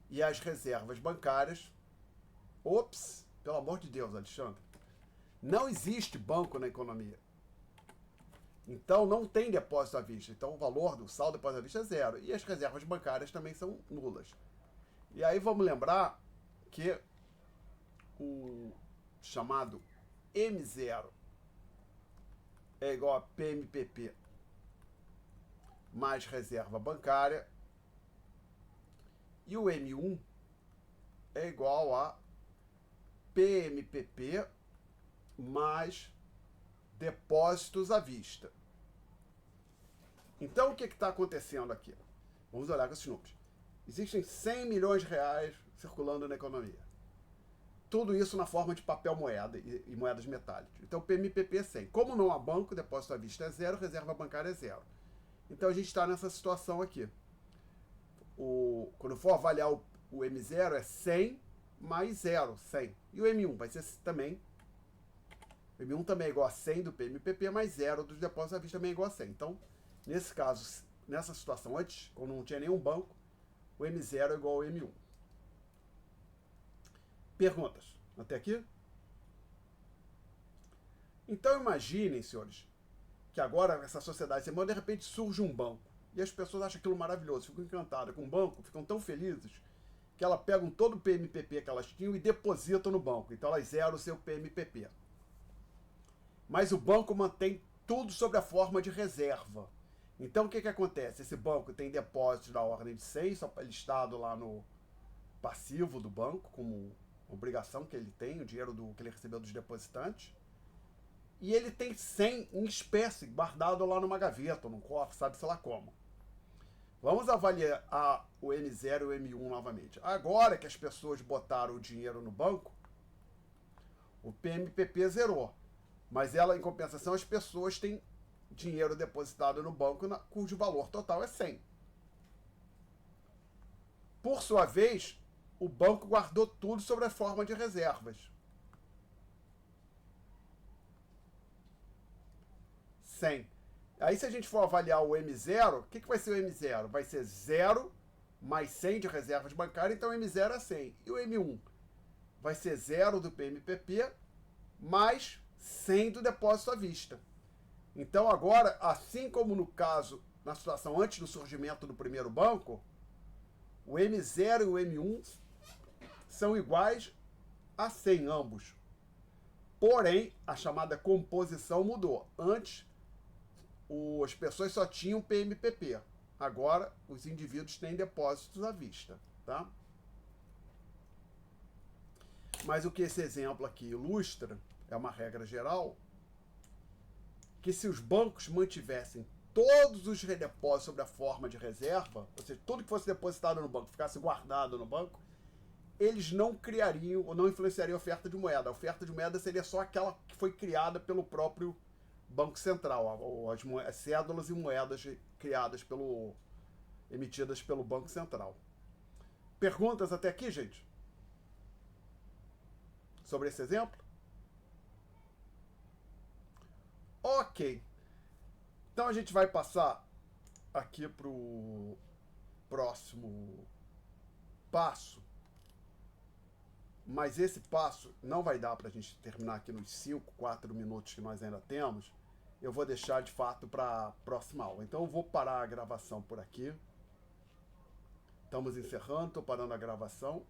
E as reservas bancárias... Ops! Pelo amor de Deus, Alexandre. Não existe banco na economia. Então, não tem depósito à vista. Então, o valor do saldo depósito à vista é zero. E as reservas bancárias também são nulas. E aí, vamos lembrar que o chamado M0 é igual a PMPP mais reserva bancária. E o M1 é igual a PMPP mais depósitos à vista. Então, o que está acontecendo aqui? Vamos olhar com esses números. Existem 100 milhões de reais circulando na economia. Tudo isso na forma de papel moeda e moedas metálicas. Então, o PMPP é 100. Como não há banco, depósito à vista é zero, reserva bancária é zero. Então, a gente está nessa situação aqui. Quando for avaliar o M0, é 100 mais 0, 100. E o M1 vai ser também... O M1 também é igual a 100 do PMPP, mais 0 dos depósitos à vista também é igual a 100. Então, nesse caso, nessa situação antes, quando não tinha nenhum banco, o M0 é igual ao M1. Perguntas? Até aqui? Então, imaginem, senhores, que agora, essa sociedade semana, de repente surge um banco. E as pessoas acham aquilo maravilhoso, ficam encantadas com o banco, ficam tão felizes, que elas pegam todo o PMPP que elas tinham e depositam no banco. Então, elas zeram o seu PMPP. Mas o banco mantém tudo sob a forma de reserva. Então, o que acontece? Esse banco tem depósitos da ordem de 100, só listado lá no passivo do banco, como obrigação que ele tem, o dinheiro que ele recebeu dos depositantes. E ele tem 100 em espécie, guardado lá numa gaveta, num cofre, sabe-se lá como. Vamos avaliar o M0 e o M1 novamente. Agora que as pessoas botaram o dinheiro no banco, o PMPP zerou. Mas ela, em compensação, as pessoas têm dinheiro depositado no banco cujo valor total é 100. Por sua vez, o banco guardou tudo sob a forma de reservas. 100. Aí, se a gente for avaliar o M0, o que vai ser o M0? Vai ser 0 mais 100 de reservas bancárias, então o M0 é 100. E o M1 vai ser 0 do PMPP mais 100 do depósito à vista. Então, agora, assim como no caso, na situação antes do surgimento do primeiro banco, o M0 e o M1 são iguais a 100 ambos. Porém, a chamada composição mudou. Antes, as pessoas só tinham PMPP. Agora, os indivíduos têm depósitos à vista, tá? Mas o que esse exemplo aqui ilustra, é uma regra geral, que se os bancos mantivessem todos os depósitos sob a forma de reserva, ou seja, tudo que fosse depositado no banco ficasse guardado no banco, eles não criariam ou não influenciariam a oferta de moeda. A oferta de moeda seria só aquela que foi criada pelo próprio Banco Central, as cédulas e moedas criadas emitidas pelo Banco Central. Perguntas até aqui, gente? Sobre esse exemplo? Ok. Então a gente vai passar aqui para o próximo passo. Mas esse passo não vai dar para a gente terminar aqui nos 5, 4 minutos que nós ainda temos. Eu vou deixar de fato para a próxima aula. Então eu vou parar a gravação por aqui. Estamos encerrando, estou parando a gravação.